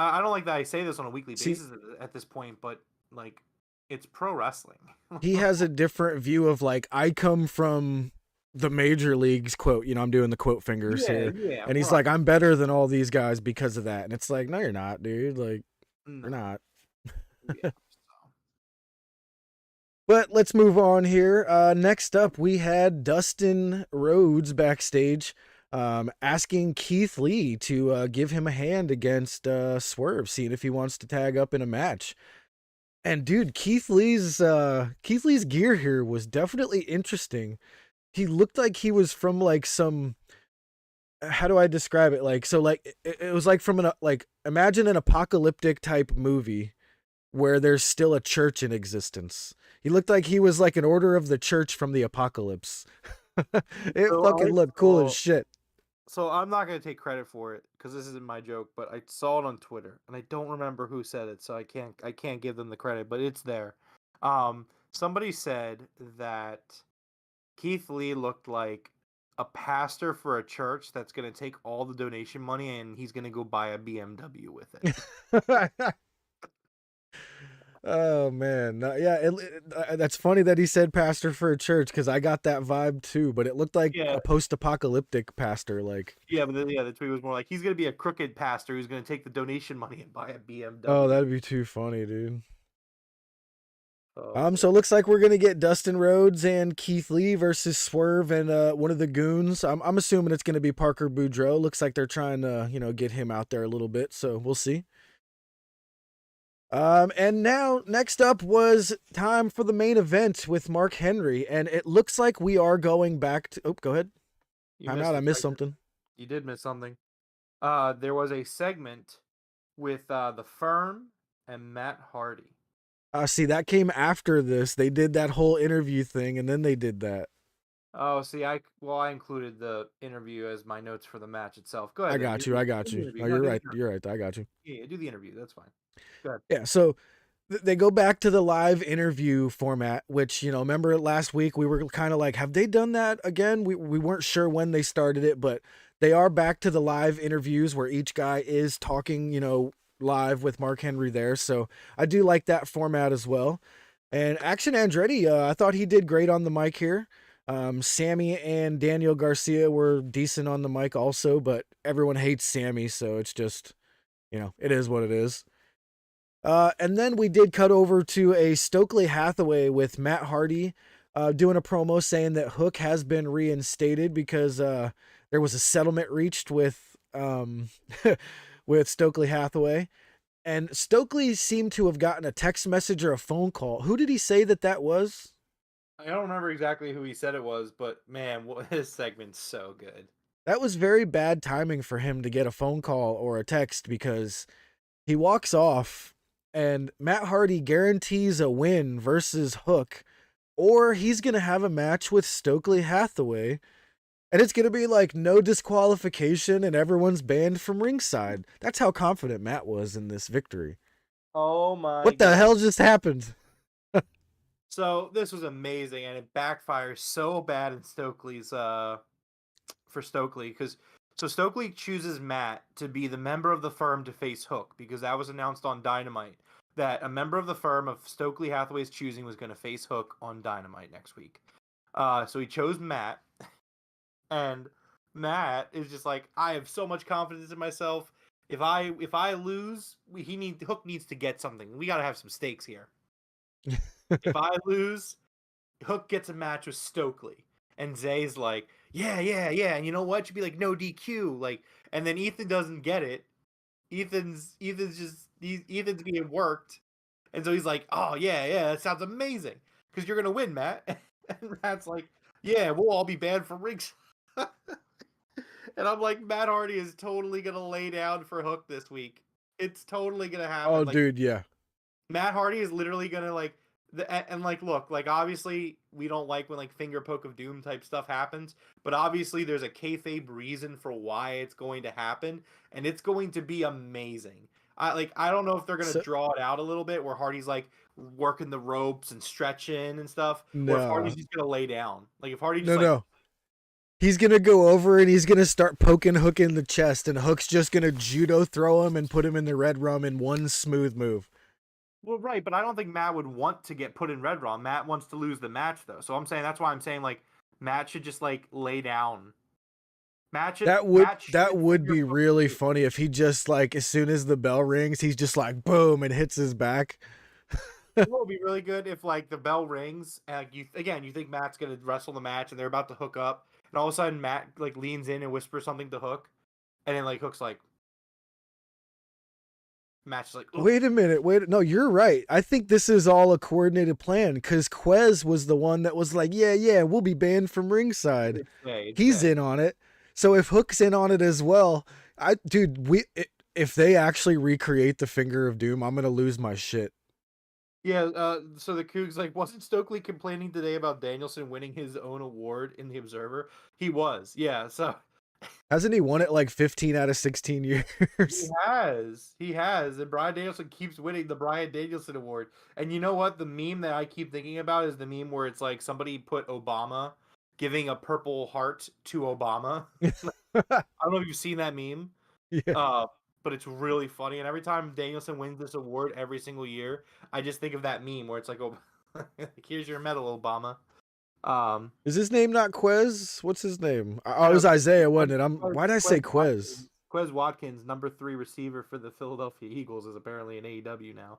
I don't like that I say this on a weekly basis at this point. But, like, it's pro wrestling. He has a different view of, like, I come from... the major leagues, quote, I'm doing the quote fingers here. Yeah, and he's like, I'm better than all these guys because of that. And it's like, no, you're not, dude. Like, you're not. Yeah. But let's move on here. Next up, we had Dustin Rhodes backstage asking Keith Lee to give him a hand against Swerve, seeing if he wants to tag up in a match. And dude, Keith Lee's gear here was definitely interesting. He looked like he was from like some, how do I describe it? Like, so like, it was like from imagine an apocalyptic type movie where there's still a church in existence. He looked like he was like an order of the church from the apocalypse. It fucking looked cool as shit. So I'm not going to take credit for it because this isn't my joke, but I saw it on Twitter and I don't remember who said it. So I can't give them the credit, but it's there. Somebody said that Keith Lee looked like a pastor for a church that's going to take all the donation money and he's going to go buy a BMW with it. Oh man, no, yeah. That's funny that he said pastor for a church because I got that vibe too. But it looked like Yeah, a post-apocalyptic pastor. Like, yeah, but the tweet was more like he's gonna be a crooked pastor who's gonna take the donation money and buy a oh, BMW. that'd be too funny, dude. Oh, So it looks like we're gonna get Dustin Rhodes and Keith Lee versus Swerve and one of the goons. I'm assuming it's gonna be Parker Boudreaux. Looks like they're trying to get him out there a little bit. So we'll see. And now next up was time for the main event with Mark Henry, and it looks like we are going back to. Oh, go ahead. you I'm missed out. I a missed segment. something. You did miss something. There was a segment with the Firm and Matt Hardy. See, that came after this. They did that whole interview thing, and then they did that. Oh, see, I included the interview as my notes for the match itself. Go ahead. I Then. got Do you. the- I do got the you. interview. Oh, No, you're do the right. interview. You're right. I got you. Yeah, do the interview. That's fine. Go ahead. Yeah. So they go back to the live interview format, which, remember last week we were kind of like, have they done that again? We weren't sure when they started it, but they are back to the live interviews where each guy is talking, live with Mark Henry there. So I do like that format as well. And Action Andretti, I thought he did great on the mic here. Sammy and Daniel Garcia were decent on the mic also, but everyone hates Sammy, so it's just, it is what it is. And then we did cut over to a Stokely Hathaway with Matt Hardy doing a promo saying that Hook has been reinstated because there was a settlement reached with with Stokely Hathaway. And Stokely seemed to have gotten a text message or a phone call. Who did he say that was? I don't remember exactly who he said it was, but man, his segment's so good. That was very bad timing for him to get a phone call or a text because he walks off and Matt Hardy guarantees a win versus Hook, or he's going to have a match with Stokely Hathaway. And it's going to be like no disqualification and everyone's banned from ringside. That's how confident Matt was in this victory. Oh my What the God. hell just happened? So this was amazing, and it backfires so bad in Stokely's for Stokely because Stokely chooses Matt to be the member of the Firm to face Hook because that was announced on Dynamite that a member of the Firm of Stokely Hathaway's choosing was going to face Hook on Dynamite next week. So he chose Matt, and Matt is just like, I have so much confidence in myself. If I lose, Hook needs to get something. We got to have some stakes here. If I lose, Hook gets a match with Stokely. And Zay's like, yeah. And you know what? Should be like, no DQ. Like, and then Ethan doesn't get it. Ethan's being worked. And so he's like, oh, yeah, that sounds amazing. Because you're going to win, Matt. And Matt's like, yeah, we'll all be banned from rings. And I'm like, Matt Hardy is totally going to lay down for Hook this week. It's totally going to happen. Oh, like, dude, yeah. Matt Hardy is literally going to like, look, like obviously we don't like when like finger poke of doom type stuff happens, but obviously there's a kayfabe reason for why it's going to happen, and it's going to be amazing. I don't know if they're gonna draw it out a little bit where Hardy's like working the ropes and stretching and stuff, or if Hardy's just gonna lay down. Like if Hardy just no. He's gonna go over and he's gonna start poking Hook in the chest, and Hook's just gonna judo throw him and put him in the red rum in one smooth move. Well, right, but I don't think Matt would want to get put in red rum. Matt wants to lose the match, though. So that's why I'm saying like Matt should just like lay down. That would be really funny if he just like as soon as the bell rings, he's just like boom and hits his back. It would be really good if like the bell rings and like, you think Matt's gonna wrestle the match and they're about to hook up, and all of a sudden Matt like leans in and whispers something to Hook, and then like Hook's like. Match like, ooh. Wait a minute. No, you're right. I think this is all a coordinated plan because Quez was the one that was like, yeah, we'll be banned from ringside. He's in on it. So if Hook's in on it as well, if they actually recreate the Finger of Doom, I'm gonna lose my shit. Yeah, so the Cougs like, wasn't Stokely complaining today about Danielson winning his own award in the Observer? He was, yeah. So hasn't he won it like 15 out of 16 years? He has, and Bryan Danielson keeps winning the Bryan Danielson Award. And you know what? The meme that I keep thinking about is the meme where it's like somebody put Obama giving a purple heart to Obama. I don't know if you've seen that meme. Yeah. but it's really funny. And every time Danielson wins this award every single year, I just think of that meme where it's like, oh, here's your medal, Obama. Is his name not Quez? What's his name? Oh, it was Isaiah, wasn't it? Why did I say Quez? Quez Watkins, number 3 receiver for the Philadelphia Eagles, is apparently in AEW now.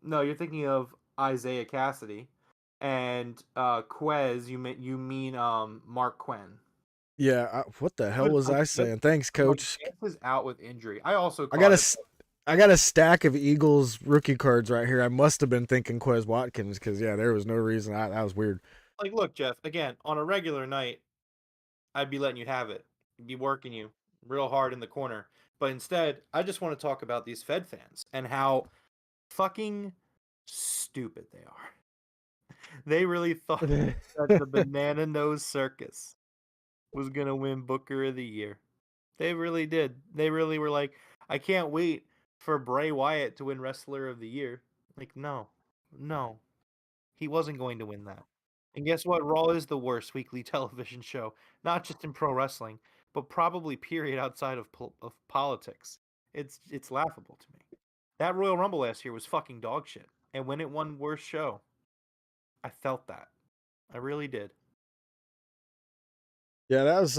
No, you're thinking of Isaiah Cassidy, and Quez. You mean Mark Quinn. Yeah, what the hell was I saying? Thanks, Coach. Is out with injury. I got a stack of Eagles rookie cards right here. I must have been thinking Quez Watkins because there was no reason. That was weird. Like, look, Jeff. Again, on a regular night, I'd be letting you have it. I'd be working you real hard in the corner. But instead, I just want to talk about these Fed fans and how fucking stupid they are. They really thought that the Banana Nose Circus was going to win Booker of the Year. They really did. They really were like, I can't wait for Bray Wyatt to win Wrestler of the Year. Like, no. He wasn't going to win that. And guess what? Raw is the worst weekly television show, not just in pro wrestling, but probably period outside of politics. It's laughable to me. That Royal Rumble last year was fucking dog shit. And when it won worst show, I felt that. I really did. Yeah, that was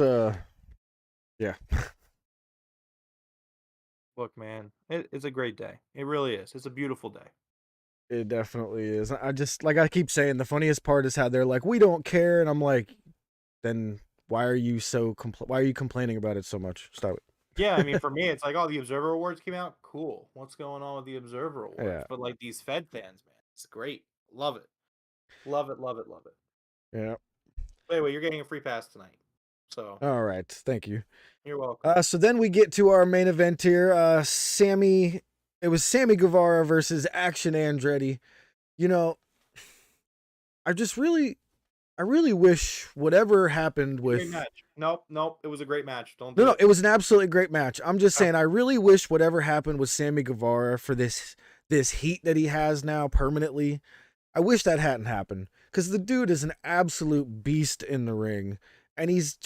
yeah. Look, man, it's a great day. It really is. It's a beautiful day. It definitely is. I just, like I keep saying, the funniest part is how they're like, we don't care, and I'm like, then why are you complaining about it so much? Stop it. Yeah, I mean, for me, it's like, oh, the Observer Awards came out. Cool. What's going on with the Observer Awards? Yeah. But like these Fed fans, man, it's great. Love it. Love it. Yeah. But anyway, you're getting a free pass tonight. So. All right. Thank you. You're welcome. So then we get to our main event here. It was Sammy Guevara versus Action Andretti. You know, I really wish whatever happened with. Great match. Nope. It was a great match. No, it was an absolutely great match. I'm just saying, I really wish whatever happened with Sammy Guevara for this heat that he has now permanently. I wish that hadn't happened because the dude is an absolute beast in the ring, and he's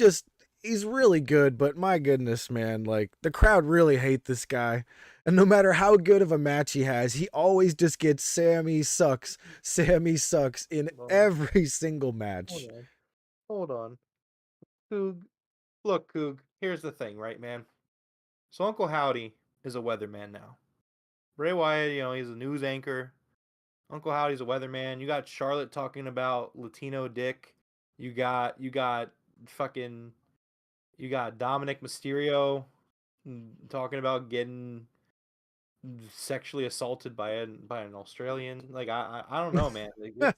really good. But my goodness, man, like the crowd really hate this guy. And no matter how good of a match he has, he always just gets Sammy sucks in every single match. Hold on. Coog. Look, Coog, here's the thing, right, man? So Uncle Howdy is a weatherman now. Bray Wyatt, he's a news anchor. Uncle Howdy's a weatherman. You got Charlotte talking about Latino dick. You got Dominic Mysterio talking about getting sexually assaulted by an Australian. Like I don't know, man. Like,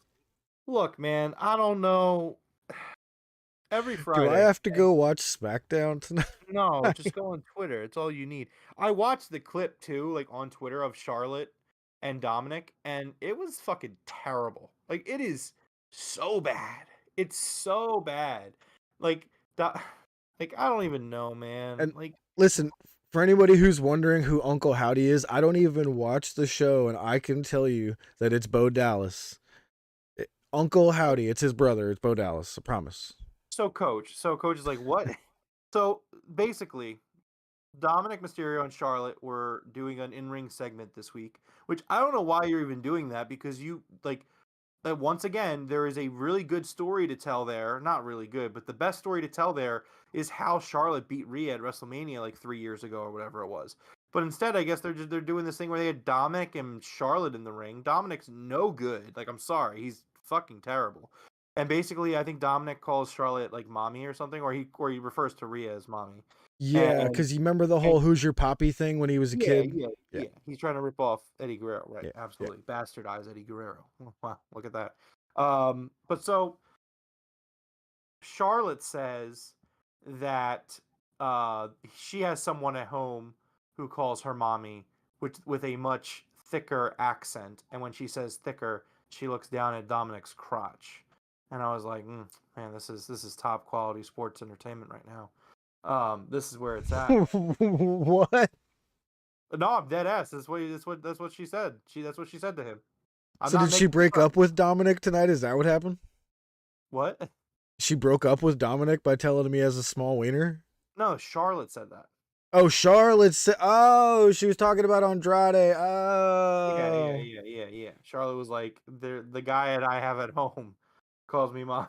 look, man, I don't know. Every Friday, do I have to go watch SmackDown tonight? No, just go on Twitter. It's all you need. I watched the clip too, like on Twitter, of Charlotte and Dominic, and it was fucking terrible. Like it is so bad. It's so bad. Like that. Like I don't even know, man. And like, listen, for anybody who's wondering who Uncle Howdy is, I don't even watch the show, and I can tell you that it's Bo Dallas. Uncle Howdy, it's his brother. It's Bo Dallas. I promise. So Coach is like, what? So basically, Dominic Mysterio and Charlotte were doing an in-ring segment this week, which I don't know why you're even doing that, because you once again, there is a really good story to tell there. Not really good, but the best story to tell there is how Charlotte beat Rhea at WrestleMania like 3 years ago or whatever it was. But instead, I guess they're doing this thing where they had Dominic and Charlotte in the ring. Dominic's no good. Like, I'm sorry, he's fucking terrible. And basically, I think Dominic calls Charlotte like mommy or something, or he refers to Rhea as mommy. Yeah, because you remember the whole "Who's your poppy" thing when he was a kid. Yeah. He's trying to rip off Eddie Guerrero, right? Yeah, Absolutely, bastardize Eddie Guerrero. Wow, look at that. But so Charlotte says that she has someone at home who calls her mommy, with a much thicker accent, and when she says thicker, she looks down at Dominic's crotch. And I was like, man, this is top quality sports entertainment right now. This is where it's at. What? No, I'm dead ass. That's what she said. That's what she said to him. So did she break up with Dominic tonight? Is that what happened? What? She broke up with Dominic by telling him he has a small wiener? No, Charlotte said that. Oh, Charlotte's. Oh, she was talking about Andrade. Oh. Yeah. Charlotte was like, the guy that I have at home calls me mom.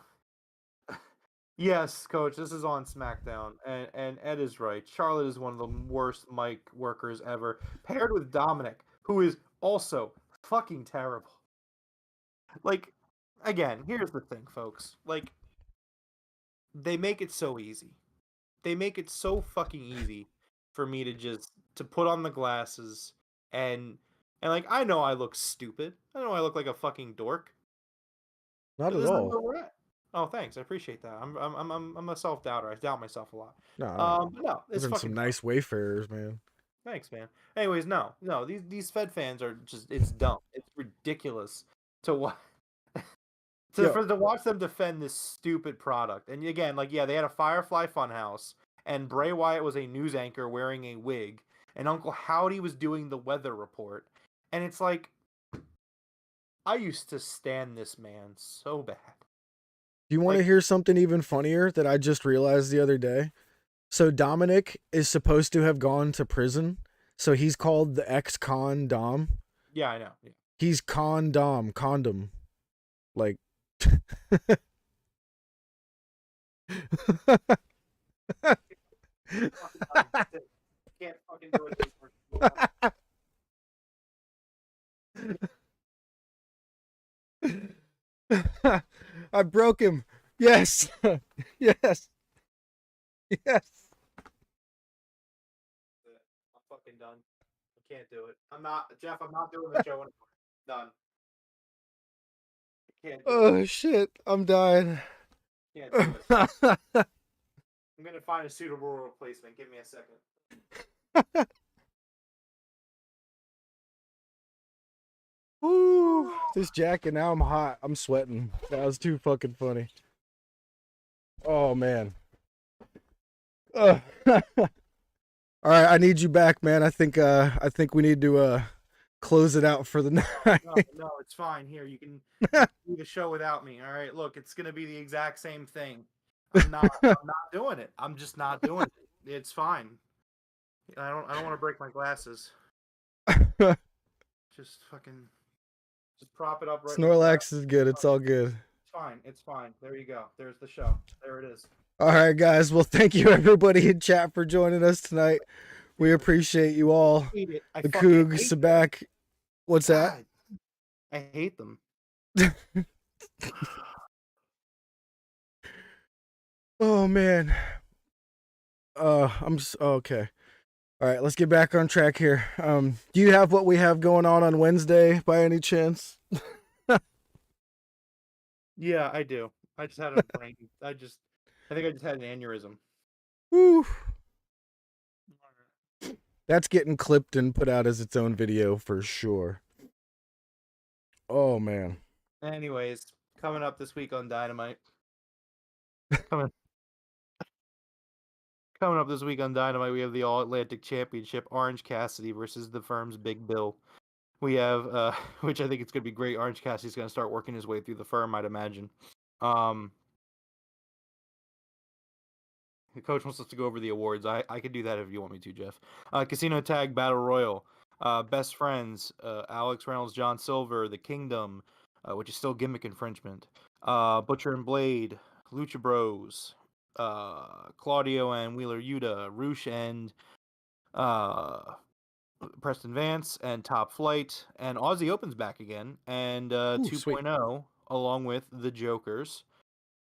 Yes, coach, this is on SmackDown, and Ed is right. Charlotte is one of the worst mic workers ever, paired with Dominic, who is also fucking terrible. Like, again, here's the thing, folks. Like, they make it so easy. They make it so fucking easy for me to put on the glasses and like I know I look stupid. I know I look like a fucking dork. Not But at this is all. where we're at. Oh, thanks. I appreciate that. I'm a self doubter. I doubt myself a lot. No, But no, those it's are some fucking nice wayfarers, man. thanks, man. Anyways, no. These Fed fans are just it's dumb. It's ridiculous to watch Yo, to watch them defend this stupid product. And again, like yeah, they had a Firefly Funhouse, and Bray Wyatt was a news anchor wearing a wig, and Uncle Howdy was doing the weather report. And it's like I used to stand this man so bad. do you want to Like hear something even funnier that I just realized the other day? So Dominic is supposed to have gone to prison. So he's called the ex-con Dom. yeah, I know. Yeah. He's con Dom, condom. Like Can't fucking do it anymore. I broke him. Yes. Yes. Yes. I'm fucking done. I can't do it. I'm not Jeff. I'm not doing the show anymore. Done. I can't do it. Oh shit. I'm dying. Can't do it. I'm gonna find a suitable replacement. Give me a second. Woo. This jacket, now I'm hot. I'm sweating. That was too fucking funny. Oh man. Ugh. All right, I need you back, man. I think we need to close it out for the night. No, it's fine. Here, you can do the show without me. All right. Look, it's gonna be the exact same thing. I'm not doing it. I'm just not doing it. It's fine. I don't want to break my glasses. Just fucking just prop it up right. Snorlax is good. It's all good. It's fine. It's fine. There you go. There's the show. There it is. All right, guys. Well, thank you everybody in chat for joining us tonight. We appreciate you all. The Cougs are back. What's that? I hate them. Oh man. I'm just okay. All right, let's get back on track here. Do you have what we have going on Wednesday by any chance? Yeah, I do. I just had a brain. I think I just had an aneurysm. Woo. That's getting clipped and put out as its own video for sure. Oh man. Anyways, coming up this week on Dynamite. Coming up this week on Dynamite, we have the All Atlantic Championship, Orange Cassidy versus the Firm's Big Bill. We have, which I think it's going to be great. Orange Cassidy's going to start working his way through the Firm, I'd imagine. The coach wants us to go over the awards. I could do that if you want me to, Jeff. Casino Tag Battle Royal, Best Friends, Alex Reynolds, John Silver, The Kingdom, which is still gimmick infringement. Butcher and Blade, Lucha Bros, Claudio and Wheeler Yuta, Roosh and Preston Vance, and Top Flight, and Aussie opens back again, and 2.0 along with the Jokers.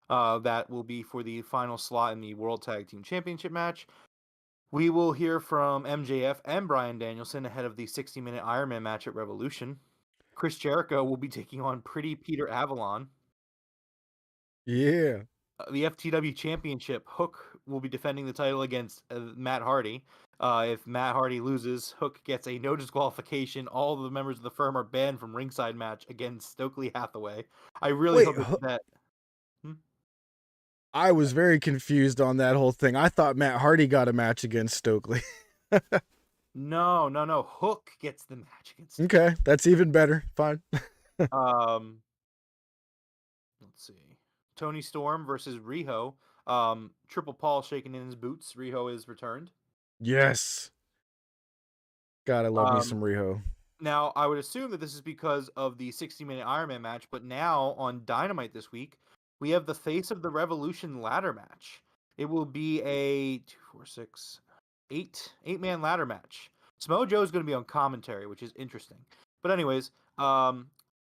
That will be for the final slot in the World Tag Team Championship match. We will hear from MJF and Bryan Danielson ahead of the 60-minute Iron Man match at Revolution. Chris Jericho will be taking on Pretty Peter Avalon. Yeah. The FTW Championship, Hook will be defending the title against Matt Hardy. If Matt Hardy loses, Hook gets a no disqualification. All of the members of the Firm are banned from ringside match against Stokely Hathaway. I really hope that. I was very confused on that whole thing. I thought Matt Hardy got a match against Stokely. No. Hook gets the match against Stokely. Okay, that's even better. Fine. Let's see. Tony Storm versus Riho. Triple Paul shaking in his boots. Riho is returned. Yes. God, I love me some Riho. Now, I would assume that this is because of the 60-minute Iron Man match, but now on Dynamite this week, we have the Face of the Revolution ladder match. It will be a 8-man ladder match. Samoa Joe is going to be on commentary, which is interesting. But anyways, Konosuke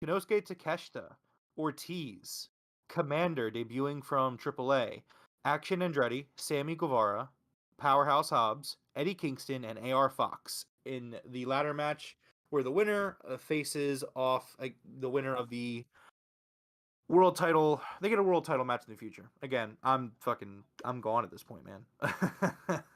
Takeshita, Ortiz, Commander debuting from AAA, Action Andretti, Sammy Guevara, Powerhouse Hobbs, Eddie Kingston, and AR Fox in the ladder match, where the winner faces off the winner of the world title. They get a world title match in the future. Again, I'm gone at this point, man.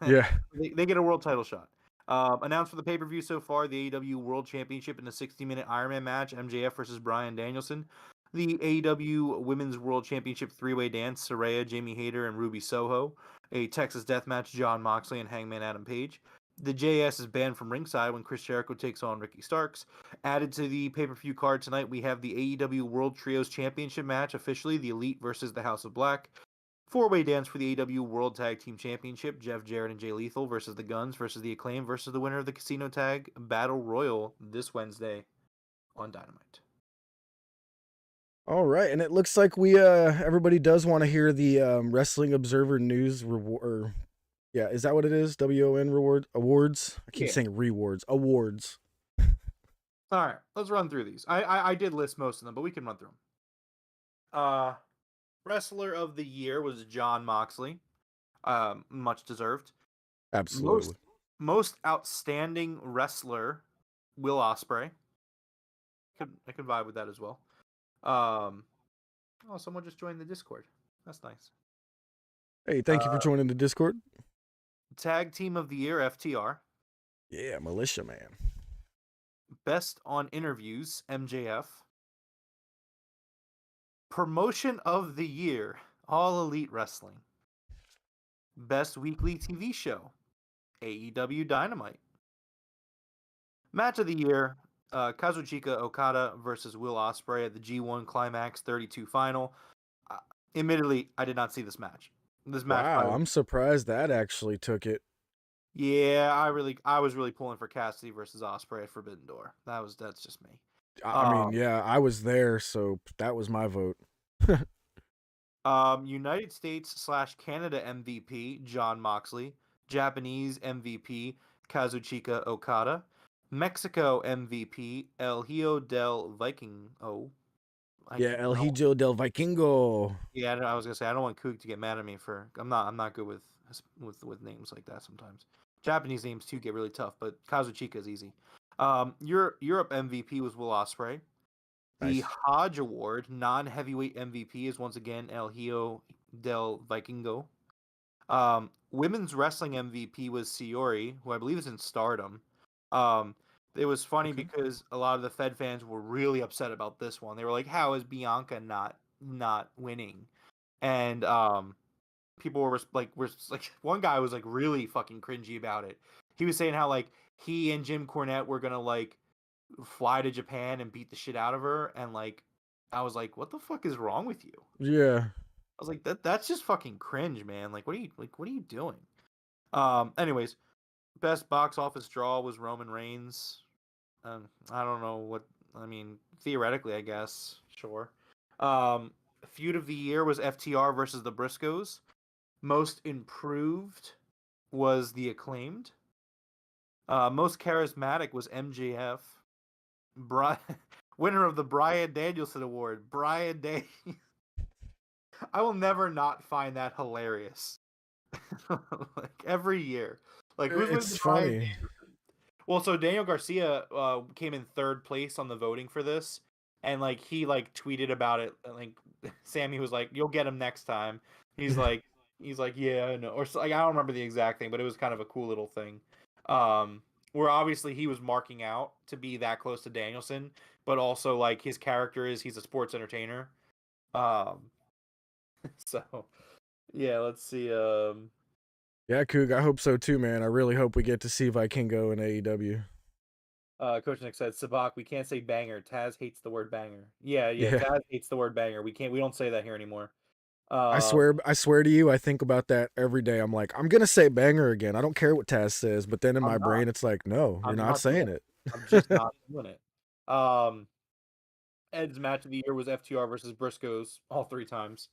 Yeah. They get a world title shot. Announced for the pay-per-view so far, the AEW World Championship in a 60-minute Iron Man match, MJF versus Bryan Danielson. The AEW Women's World Championship three-way dance, Saraya, Jamie Hayter, and Ruby Soho. A Texas death match, Jon Moxley and Hangman Adam Page. The JS is banned from ringside when Chris Jericho takes on Ricky Starks. Added to the pay-per-view card tonight, we have the AEW World Trios Championship match, officially the Elite versus the House of Black. Four-way dance for the AEW World Tag Team Championship, Jeff Jarrett and Jay Lethal versus the Guns versus the Acclaim versus the winner of the Casino Tag Battle Royal this Wednesday on Dynamite. All right, and it looks like we everybody does want to hear the Wrestling Observer News reward. Yeah, is that what it is? WON reward awards. I keep saying rewards. Awards. All right, let's run through these. I did list most of them, but we can run through them. Wrestler of the Year was Jon Moxley. Much deserved. Absolutely. Most outstanding wrestler, Will Ospreay. I could vibe with that as well. Someone just joined the Discord. That's nice. Hey, thank you for joining the Discord. Tag Team of the Year, FTR. Yeah, Militia Man. Best on Interviews, MJF. Promotion of the Year, All Elite Wrestling. Best Weekly TV Show, AEW Dynamite. Match of the Year, Kazuchika Okada versus Will Ospreay at the G1 Climax 32 Final. Admittedly, I did not see this match. Wow, I'm surprised that actually took it. Yeah, I was really pulling for Cassidy versus Ospreay at Forbidden Door. That's just me. I mean, yeah, I was there, so that was my vote. United States / Canada MVP, Jon Moxley. Japanese MVP, Kazuchika Okada. Mexico MVP, El Hijo del Vikingo. El Hijo del Vikingo. Yeah, I was gonna say I don't want Coog to get mad at me for I'm not good with names like that sometimes. Japanese names too get really tough, but Kazuchika is easy. Europe MVP was Will Ospreay. The Hodge Award non-heavyweight MVP is once again El Hijo del Vikingo. Women's wrestling MVP was Siori, who I believe is in Stardom. It was funny because a lot of the Fed fans were really upset about this one. They were like, "How is Bianca not winning?" And people were like, one guy was like really fucking cringy about it. He was saying how like he and Jim Cornette were gonna like fly to Japan and beat the shit out of her, and like I was like, what the fuck is wrong with you? Yeah. I was like, that's just fucking cringe, man. Like what are you doing? Anyways, best box office draw was Roman Reigns. I don't know what I mean, theoretically, I guess. Sure. Feud of the year was FTR versus the Briscoes. Most improved was the Acclaimed. Most charismatic was MJF. Winner of the Bryan Danielson Award, Bryan Danielson. I will never not find that hilarious. Like every year, like it's funny. Well, so Daniel Garcia came in third place on the voting for this, and like he like tweeted about it. Like Sammy was like, "You'll get him next time." He's like, "Yeah, I know," or like I don't remember the exact thing, but it was kind of a cool little thing. Where obviously he was marking out to be that close to Danielson, but also like his character he's a sports entertainer. So yeah, let's see. Yeah, Coog, I hope so too, man. I really hope we get to see Vikingo in AEW. Coach Nick said, Sabak, we can't say banger. Taz hates the word banger. Yeah. Taz hates the word banger. We don't say that here anymore. I swear to you, I think about that every day. I'm like, I'm gonna say banger again. I don't care what Taz says, but then in my brain, it's like, no, you're I'm not not doing saying it. I'm just not doing it. Ed's match of the year was FTR versus Briscoes all 3 times.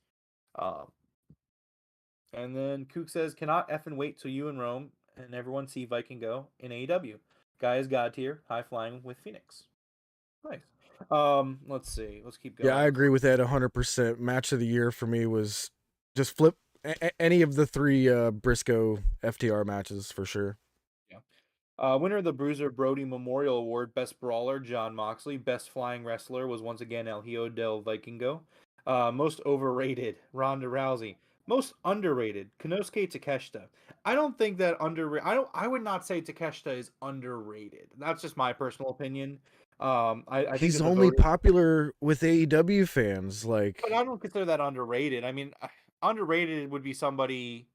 And then Kook says, cannot effing wait till you and Rome and everyone see Viking go in AEW. Guy is God tier, high flying with Phoenix. Nice. Let's see. Let's keep going. Yeah, I agree with Ed 100%. Match of the year for me was just flip any of the 3 Briscoe FTR matches for sure. Yeah. Winner of the Bruiser Brody Memorial Award, Best Brawler, John Moxley. Best Flying Wrestler was once again El Hijo del Vikingo. Most overrated, Ronda Rousey. Most underrated, Konosuke Takeshita. I don't think that I would not say Takeshita is underrated. That's just my personal opinion. I think He's that the only voters, popular with AEW fans. Like, but I don't consider that underrated. I mean, underrated would be somebody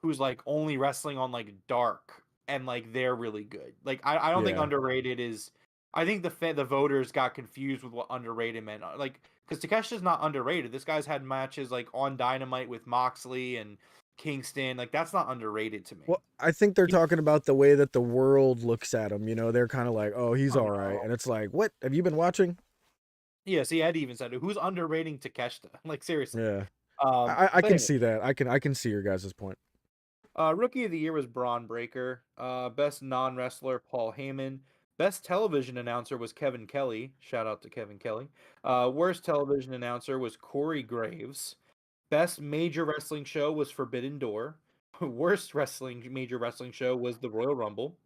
who's like only wrestling on like Dark and like they're really good. Like I don't think yeah, underrated is. I think the voters got confused with what underrated meant. Like because Takeshi's not underrated. This guy's had matches like on Dynamite with Moxley and Kingston. Like that's not underrated to me. well, I think they're talking about the way that the world looks at him. You know, they're kind of like, oh, he's Oh, all right, no. and it's like, what? Have you been watching? Yeah, see, Ed even said it. Who's underrating Takeshita? Like seriously. Yeah, Um, I but can anyway. see that. I can see your guys' point. Rookie of the year was Braun Breaker. Best non-wrestler, Paul Heyman. Best television announcer was Kevin Kelly. Shout out to Kevin Kelly. Worst television announcer was Corey Graves. Best major wrestling show was Forbidden Door. Worst major wrestling show was the Royal Rumble.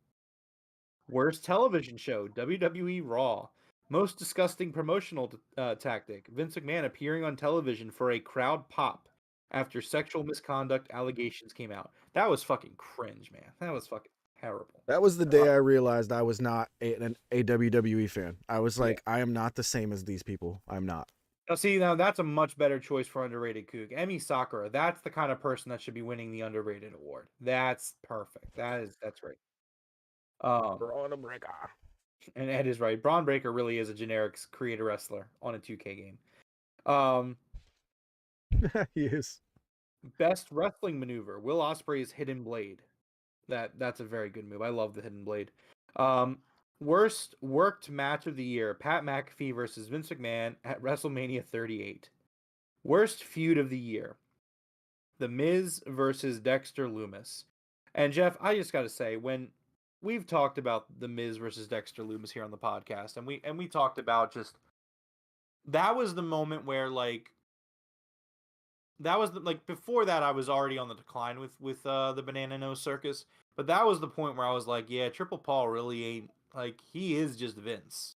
Worst television show, WWE Raw. Most disgusting promotional tactic, Vince McMahon appearing on television for a crowd pop after sexual misconduct allegations came out. That was fucking cringe, man. That was fucking terrible. That was the day I realized I was not a WWE fan. I was Yeah. like, I am not the same as these people. I'm not. Now that's a much better choice for underrated kook. Emi Sakura, that's the kind of person that should be winning the underrated award. That's perfect. That's right. Braun Breaker. And Ed is right. Braun Breaker really is a generic creator wrestler on a 2K game. Um, He is. Best wrestling maneuver, Will Ospreay's Hidden Blade. That's a very good move. I love the Hidden Blade. Worst worked match of the year, Pat McAfee versus Vince McMahon at WrestleMania 38. Worst feud of the year, The Miz versus Dexter Lumis. And Jeff, I just got to say, when we've talked about The Miz versus Dexter Lumis here on the podcast, and we talked about just that was the moment where like that was before that I was already on the decline with the Banana Nose Circus, but that was the point where I was like, yeah, Triple Paul really ain't like he is just Vince.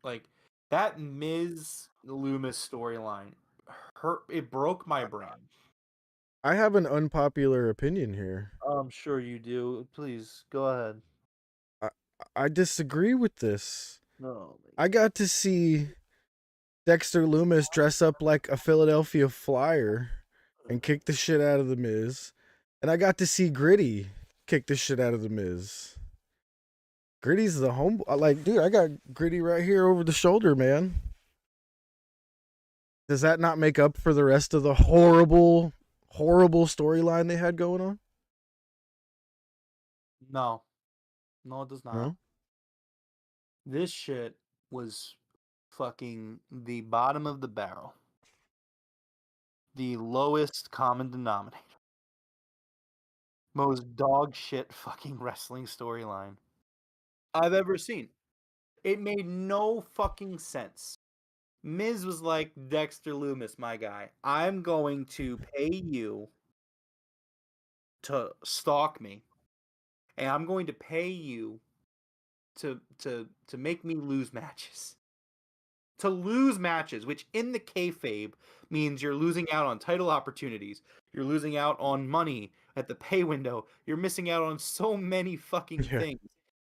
Like that Miz Loomis storyline it broke my brain. I have an unpopular opinion here. I'm sure you do. Please go ahead. I disagree with this. No. I got to see Dexter Lumis dress up like a Philadelphia Flyer and kick the shit out of the Miz. And I got to see Gritty kick the shit out of the Miz. Gritty's the home. Like, dude, I got Gritty right here over the shoulder, man. Does that not make up for the rest of the horrible storyline they had going on? No, it does not. No? This shit was fucking the bottom of the barrel. The lowest common denominator. Most dog shit fucking wrestling storyline I've ever seen. It made no fucking sense. Miz was like, Dexter Lumis, my guy, I'm going to pay you to stalk me, and I'm going to pay you to make me lose matches. To lose matches, which in the kayfabe means you're losing out on title opportunities. You're losing out on money at the pay window. You're missing out on so many fucking things.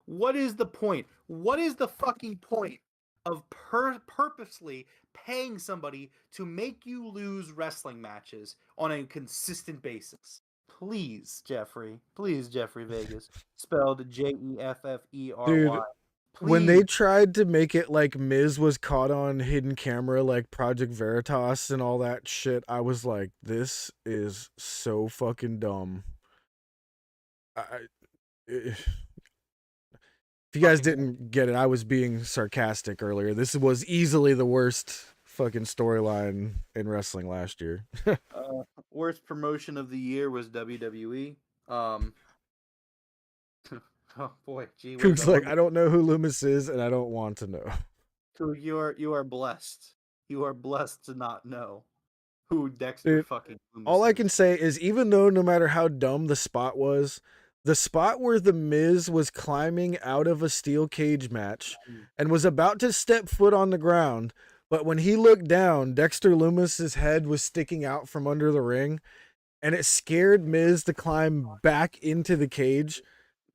What is the point? What is the fucking point of purposely paying somebody to make you lose wrestling matches on a consistent basis? Please, Jeffrey. Please, Jeffrey Vegas. Spelled Jeffery. Dude, when they tried to make it like Miz was caught on hidden camera, like Project Veritas and all that shit, I was like, this is so fucking dumb. If you guys didn't get it, I was being sarcastic earlier. This was easily the worst fucking storyline in wrestling last year. Worst promotion of the year was WWE. Oh boy, gee whiz. Coog's like, I don't know who Loomis is, and I don't want to know. Coog, you are blessed. You are blessed to not know who Dexter fucking Loomis All is. I can say is, even though no matter how dumb the spot was, the spot where the Miz was climbing out of a steel cage match and was about to step foot on the ground, but when he looked down, Dexter Loomis's head was sticking out from under the ring, and it scared Miz to climb back into the cage.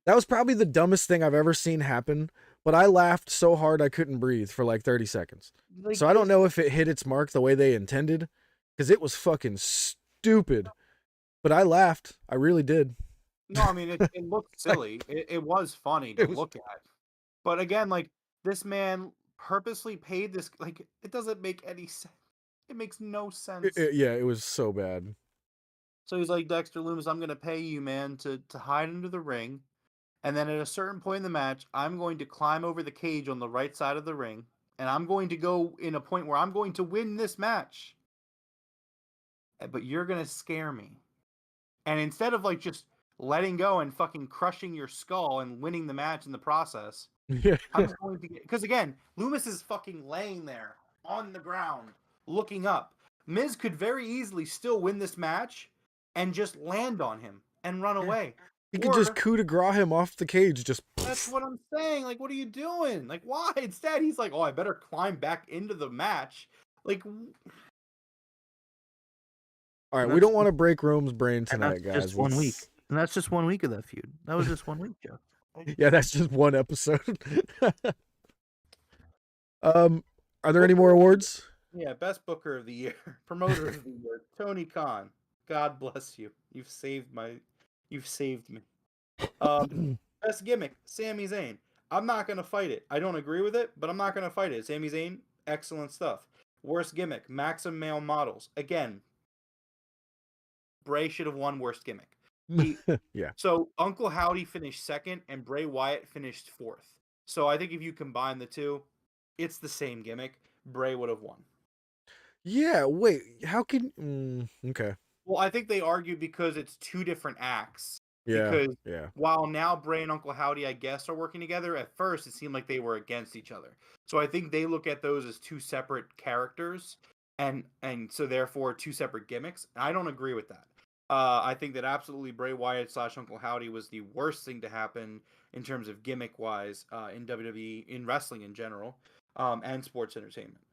That was probably the dumbest thing I've ever seen happen, but I laughed so hard I couldn't breathe for like 30 seconds. Like, So I don't know if it hit its mark the way they intended, because it was fucking stupid. But I laughed. I really did. No, I mean, it looked silly. It was funny to look at. But again, like, this man purposely paid this. Like, it doesn't make any sense. It makes no sense. Yeah, it was so bad. So he's like, Dexter Loomis, I'm going to pay you, man, to hide under the ring. And then at a certain point in the match, I'm going to climb over the cage on the right side of the ring. And I'm going to go in a point where I'm going to win this match. But you're going to scare me. And instead of like just letting go and fucking crushing your skull and winning the match in the process, Yeah. I'm going to get... Because again, Loomis is fucking laying there on the ground, looking up. Miz could very easily still win this match and just land on him and run away. He could just coup de grace him off the cage. Just That's what I'm saying. Like, what are you doing? Like, why? Instead, he's like, oh, I better climb back into the match. Like... All right, we don't want to break Rome's brain tonight, guys. Just 1 week. And that's just 1 week of that feud. That was just 1 week, Joe. Yeah, that's just one episode. Are there any more awards? Yeah, best booker of the year, promoter of the year, Tony Khan. God bless you. You've saved me. Best gimmick, Sami Zayn. I'm not gonna fight it. I don't agree with it, but I'm not gonna fight it. Sami Zayn, excellent stuff. Worst gimmick, Maxim Male Models. Again, Bray should have won worst gimmick. Yeah. So Uncle Howdy finished second and Bray Wyatt finished fourth. So I think if you combine the two, it's the same gimmick. Bray would have won. Yeah, wait, how can... okay. Well, I think they argued because it's two different acts. Yeah, Because yeah. while now Bray and Uncle Howdy, I guess, are working together, at first it seemed like they were against each other. So I think they look at those as two separate characters, and so therefore two separate gimmicks. I don't agree with that. I think that absolutely Bray Wyatt / Uncle Howdy was the worst thing to happen in terms of gimmick-wise in WWE, in wrestling in general, and sports entertainment.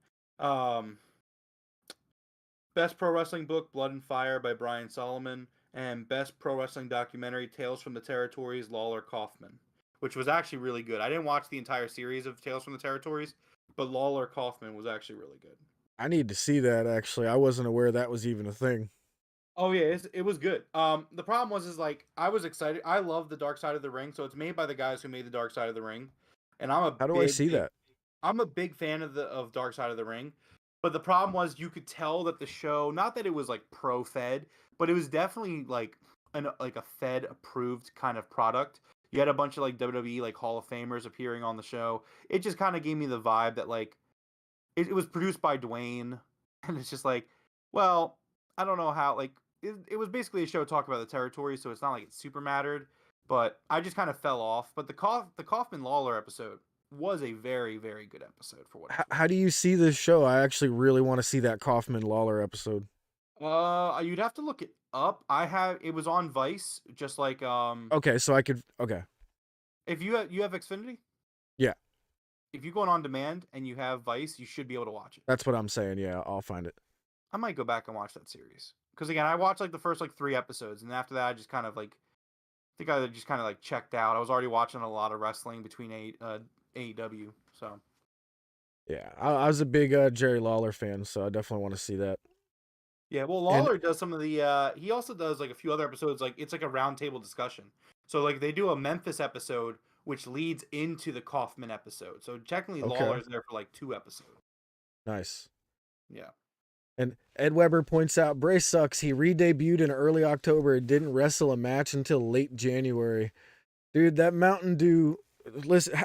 Best Pro Wrestling Book, Blood and Fire by Brian Solomon, and Best Pro Wrestling Documentary, Tales from the Territories, Lawler Kaufman, which was actually really good. I didn't watch the entire series of Tales from the Territories, but Lawler Kaufman was actually really good. I need to see that, actually. I wasn't aware that was even a thing. Oh yeah, it was good. The problem was like I was excited. I love the Dark Side of the Ring, so it's made by the guys who made the Dark Side of the Ring, and How do I see that? I'm a big fan of Dark Side of the Ring, but the problem was you could tell that the show, not that it was like pro Fed, but it was definitely like a Fed approved kind of product. You had a bunch of like WWE like Hall of Famers appearing on the show. It just kind of gave me the vibe that like it was produced by Dwayne, and it's just like, well, I don't know how like. It was basically a show talking about the territory, so it's not like it super mattered. But I just kind of fell off. But the Kaufman Lawler episode was a very, very good episode for what. How do you see this show? I actually really want to see that Kaufman Lawler episode. You'd have to look it up. It was on Vice, just like Okay, so I could. Okay. If you have Xfinity. Yeah. If you go on demand and you have Vice, you should be able to watch it. That's what I'm saying. Yeah, I'll find it. I might go back and watch that series. Because again, I watched like the first like 3 episodes, and after that, I just kind of like, checked out. I was already watching a lot of wrestling between AEW, so. Yeah, I was a big Jerry Lawler fan, so I definitely want to see that. Yeah, well, Lawler does some of the. He also does like a few other episodes. Like it's like a roundtable discussion. So like they do a Memphis episode which leads into the Kaufman episode. So technically, Okay. Lawler's there for like 2 episodes. Nice. Yeah. And Ed Weber points out Bray sucks. He re-debuted in early October and didn't wrestle a match until late January. Dude, that Mountain Dew. Listen,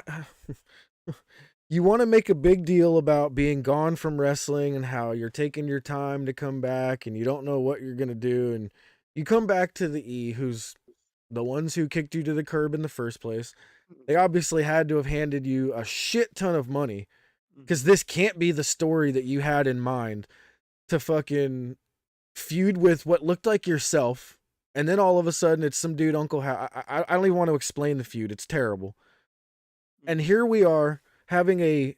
you want to make a big deal about being gone from wrestling and how you're taking your time to come back and you don't know what you're going to do. And you come back to the E, who's the ones who kicked you to the curb in the first place. They obviously had to have handed you a shit ton of money because this can't be the story that you had in mind to fucking feud with what looked like yourself. And then all of a sudden it's some dude, Uncle Hal. I don't even want to explain the feud. It's terrible. And here we are having a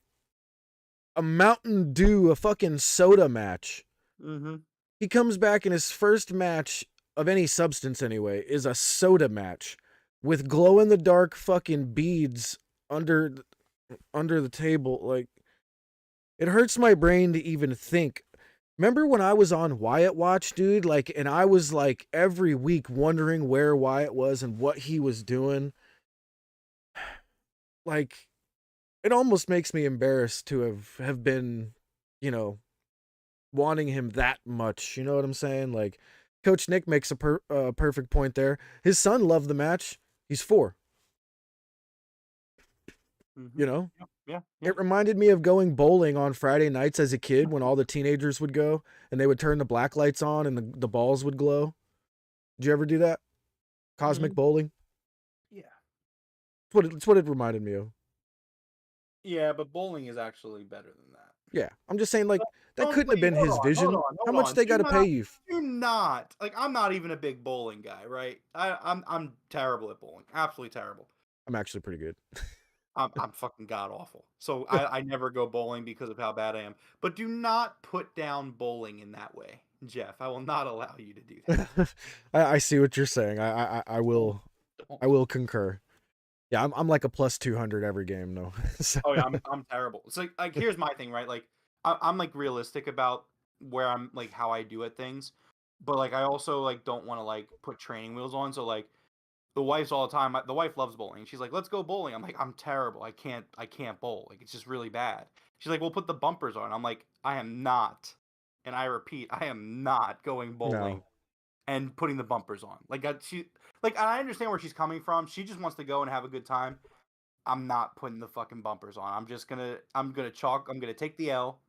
Mountain Dew, a fucking soda match. Mm-hmm. He comes back in his first match of any substance anyway, is a soda match with glow-in-the-dark fucking beads under the table. Like, it hurts my brain to even think. Remember when I was on Wyatt Watch, dude? Like, and I was like every week wondering where Wyatt was and what he was doing. Like, it almost makes me embarrassed to have been, you know, wanting him that much. You know what I'm saying? Like, Coach Nick makes a perfect point there. His son loved the match. He's 4. Mm-hmm. You know? Yeah. It reminded me of going bowling on Friday nights as a kid when all the teenagers would go and they would turn the black lights on and the balls would glow. Did you ever do that? Cosmic bowling? Yeah. It's what it reminded me of. Yeah, but bowling is actually better than that. Yeah. I'm just saying, like, that couldn't have been his vision. How much they got to pay you? Do not. Like, I'm not even a big bowling guy, right? I'm terrible at bowling. Absolutely terrible. I'm actually pretty good. I'm fucking god awful. So I never go bowling because of how bad I am. But do not put down bowling in that way, Jeff. I will not allow you to do that. I see what you're saying. I will concur. Yeah, I'm like a plus 200 every game, though. So. Oh yeah, I'm terrible. So like here's my thing, right? Like I'm like realistic about where I'm like how I do at things, but like I also like don't want to like put training wheels on. So like the wife's all the time. The wife loves bowling. She's like, "Let's go bowling." I'm like, "I'm terrible. I can't bowl. Like it's just really bad." She's like, "We'll put the bumpers on." I'm like, "I am not," and I repeat, I am not going bowling and putting the bumpers on. Like I understand where she's coming from. She just wants to go and have a good time. I'm not putting the fucking bumpers on. I'm gonna chalk. I'm gonna take the L.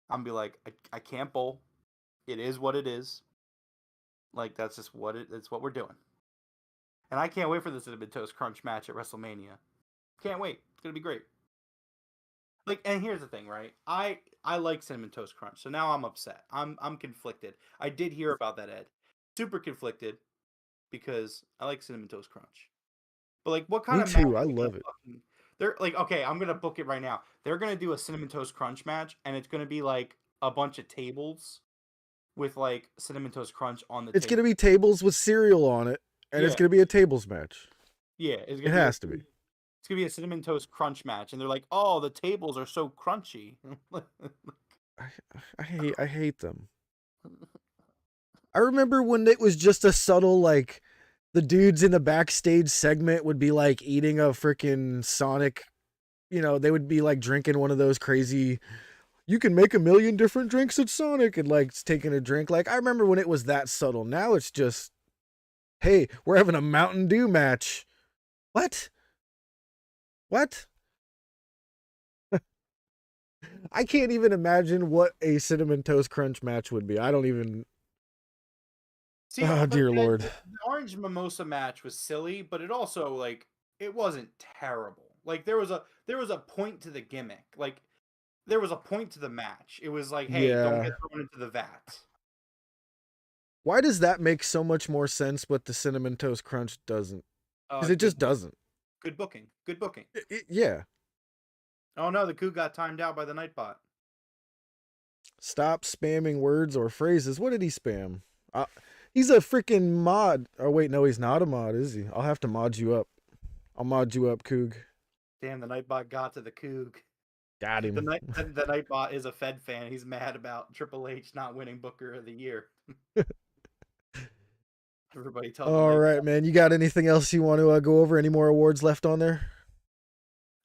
I'm be like, I can't bowl. It is what it is. Like that's just it's what we're doing. And I can't wait for the Cinnamon Toast Crunch match at WrestleMania. Can't wait. It's gonna be great. Like, and here's the thing, right? I like Cinnamon Toast Crunch, so now I'm upset. I'm conflicted. I did hear about that, Ed. Super conflicted because I like Cinnamon Toast Crunch. But like, what kind Me of too. match I love it. They're like, okay, I'm gonna book it right now. They're gonna do a Cinnamon Toast Crunch match, and it's gonna be like a bunch of tables with like Cinnamon Toast Crunch on the. It's gonna be tables with cereal on it, and it's gonna be a tables match. Yeah, it has to be. It's gonna be a Cinnamon Toast Crunch match, and they're like, "Oh, the tables are so crunchy." I hate them. I remember when it was just a subtle like. The dudes in the backstage segment would be like eating a freaking Sonic, you know, they would be like drinking one of those crazy, you can make 1,000,000 different drinks at Sonic and like taking a drink. Like, I remember when it was that subtle. Now it's just, hey, we're having a Mountain Dew match. What? I can't even imagine what a Cinnamon Toast Crunch match would be. I don't even. See, oh dear Lord. The Orange Mimosa match was silly, but it also like it wasn't terrible. Like there was a point to the gimmick. Like there was a point to the match. It was like, hey, don't get thrown into the vat. Why does that make so much more sense, but the Cinnamon Toast Crunch doesn't? Because it just doesn't. Good booking. Good booking. Yeah. Oh no, the coup got timed out by the Nightbot. Stop spamming words or phrases. What did he spam? He's a freaking mod. Oh, wait, no, he's not a mod, is he? I'll have to mod you up. I'll mod you up, Coog. Damn, the Nightbot got to the Coog. Got him. The Nightbot is a Fed fan. He's mad about Triple H not winning Booker of the Year. Everybody tell him. All right, man. You got anything else you want to go over? Any more awards left on there?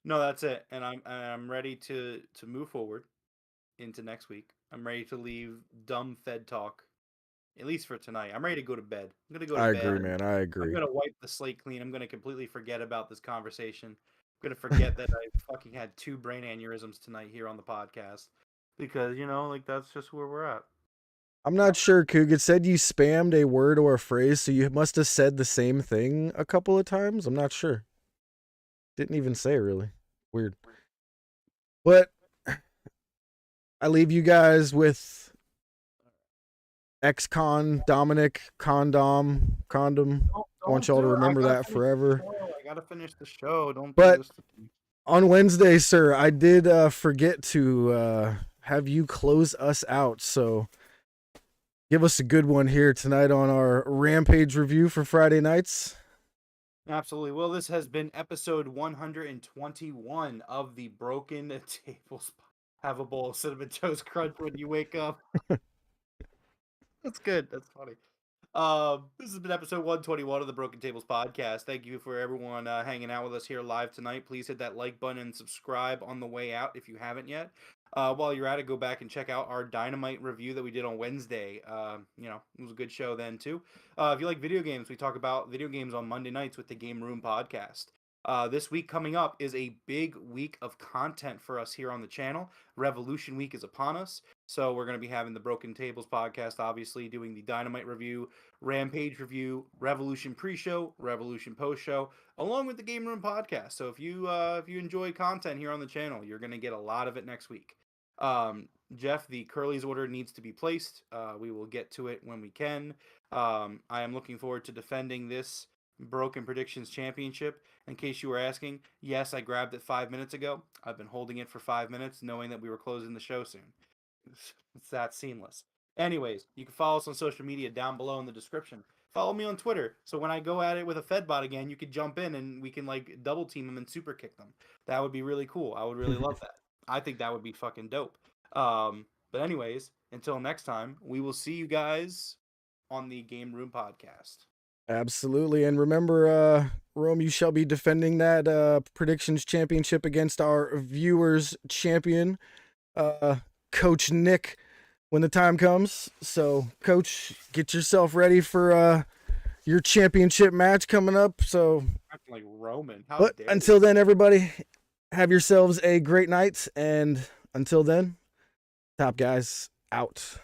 No, that's it. And I'm ready to move forward into next week. I'm ready to leave dumb Fed talk, at least for tonight. I'm ready to go to bed. I'm gonna go to I bed. agree, man. I I'm agree. gonna wipe the slate clean. I'm gonna completely forget about this conversation. I'm gonna forget that I fucking had 2 brain aneurysms tonight here on the podcast because like that's just where we're at. I'm not sure, Coog. It said you spammed a word or a phrase, so you must have said the same thing a couple of times. I'm not sure. Didn't even say really. Weird. But I leave you guys with ex-con Dominic Condom. I want y'all to remember that forever. I gotta finish the show. Don't But do this to me. on Wednesday, sir, I did forget to have you close us out. So give us a good one here tonight on our Rampage review for Friday nights. Absolutely. Well, this has been episode 121 of the Broken Tables. Have a bowl of Cinnamon Toast Crunch when you wake up. That's good. That's funny. This has been episode 121 of the Broken Tables podcast. Thank you for everyone hanging out with us here live tonight. Please hit that like button and subscribe on the way out if you haven't yet. While you're at it, go back and check out our Dynamite review that we did on Wednesday. It was a good show then too. If you like video games, we talk about video games on Monday nights with the Game Room podcast. This week coming up is a big week of content for us here on the channel. Revolution Week is upon us. So we're going to be having the Broken Tables podcast, obviously, doing the Dynamite review, Rampage review, Revolution pre-show, Revolution post-show, along with the Game Room podcast. So if you enjoy content here on the channel, you're going to get a lot of it next week. Jeff, the Curly's order needs to be placed. We will get to it when we can. I am looking forward to defending this Broken Predictions Championship. In case you were asking, yes, I grabbed it 5 minutes ago. I've been holding it for 5 minutes, knowing that we were closing the show soon. It's that seamless. Anyways, you can follow us on social media down below in the description. Follow me on Twitter, so when I go at it with a Fedbot again, you can jump in and we can double team them and super kick them. That would be really cool. I would really love that. I think that would be fucking dope. But anyways, until next time, we will see you guys on the Game Room podcast. Absolutely. And remember, Rome, you shall be defending that predictions championship against our viewers champion, Coach Nick, when the time comes. So, Coach, get yourself ready for your championship match coming up. So, Like Roman. but until then, everybody, have yourselves a great night. And until then, Top Guys out.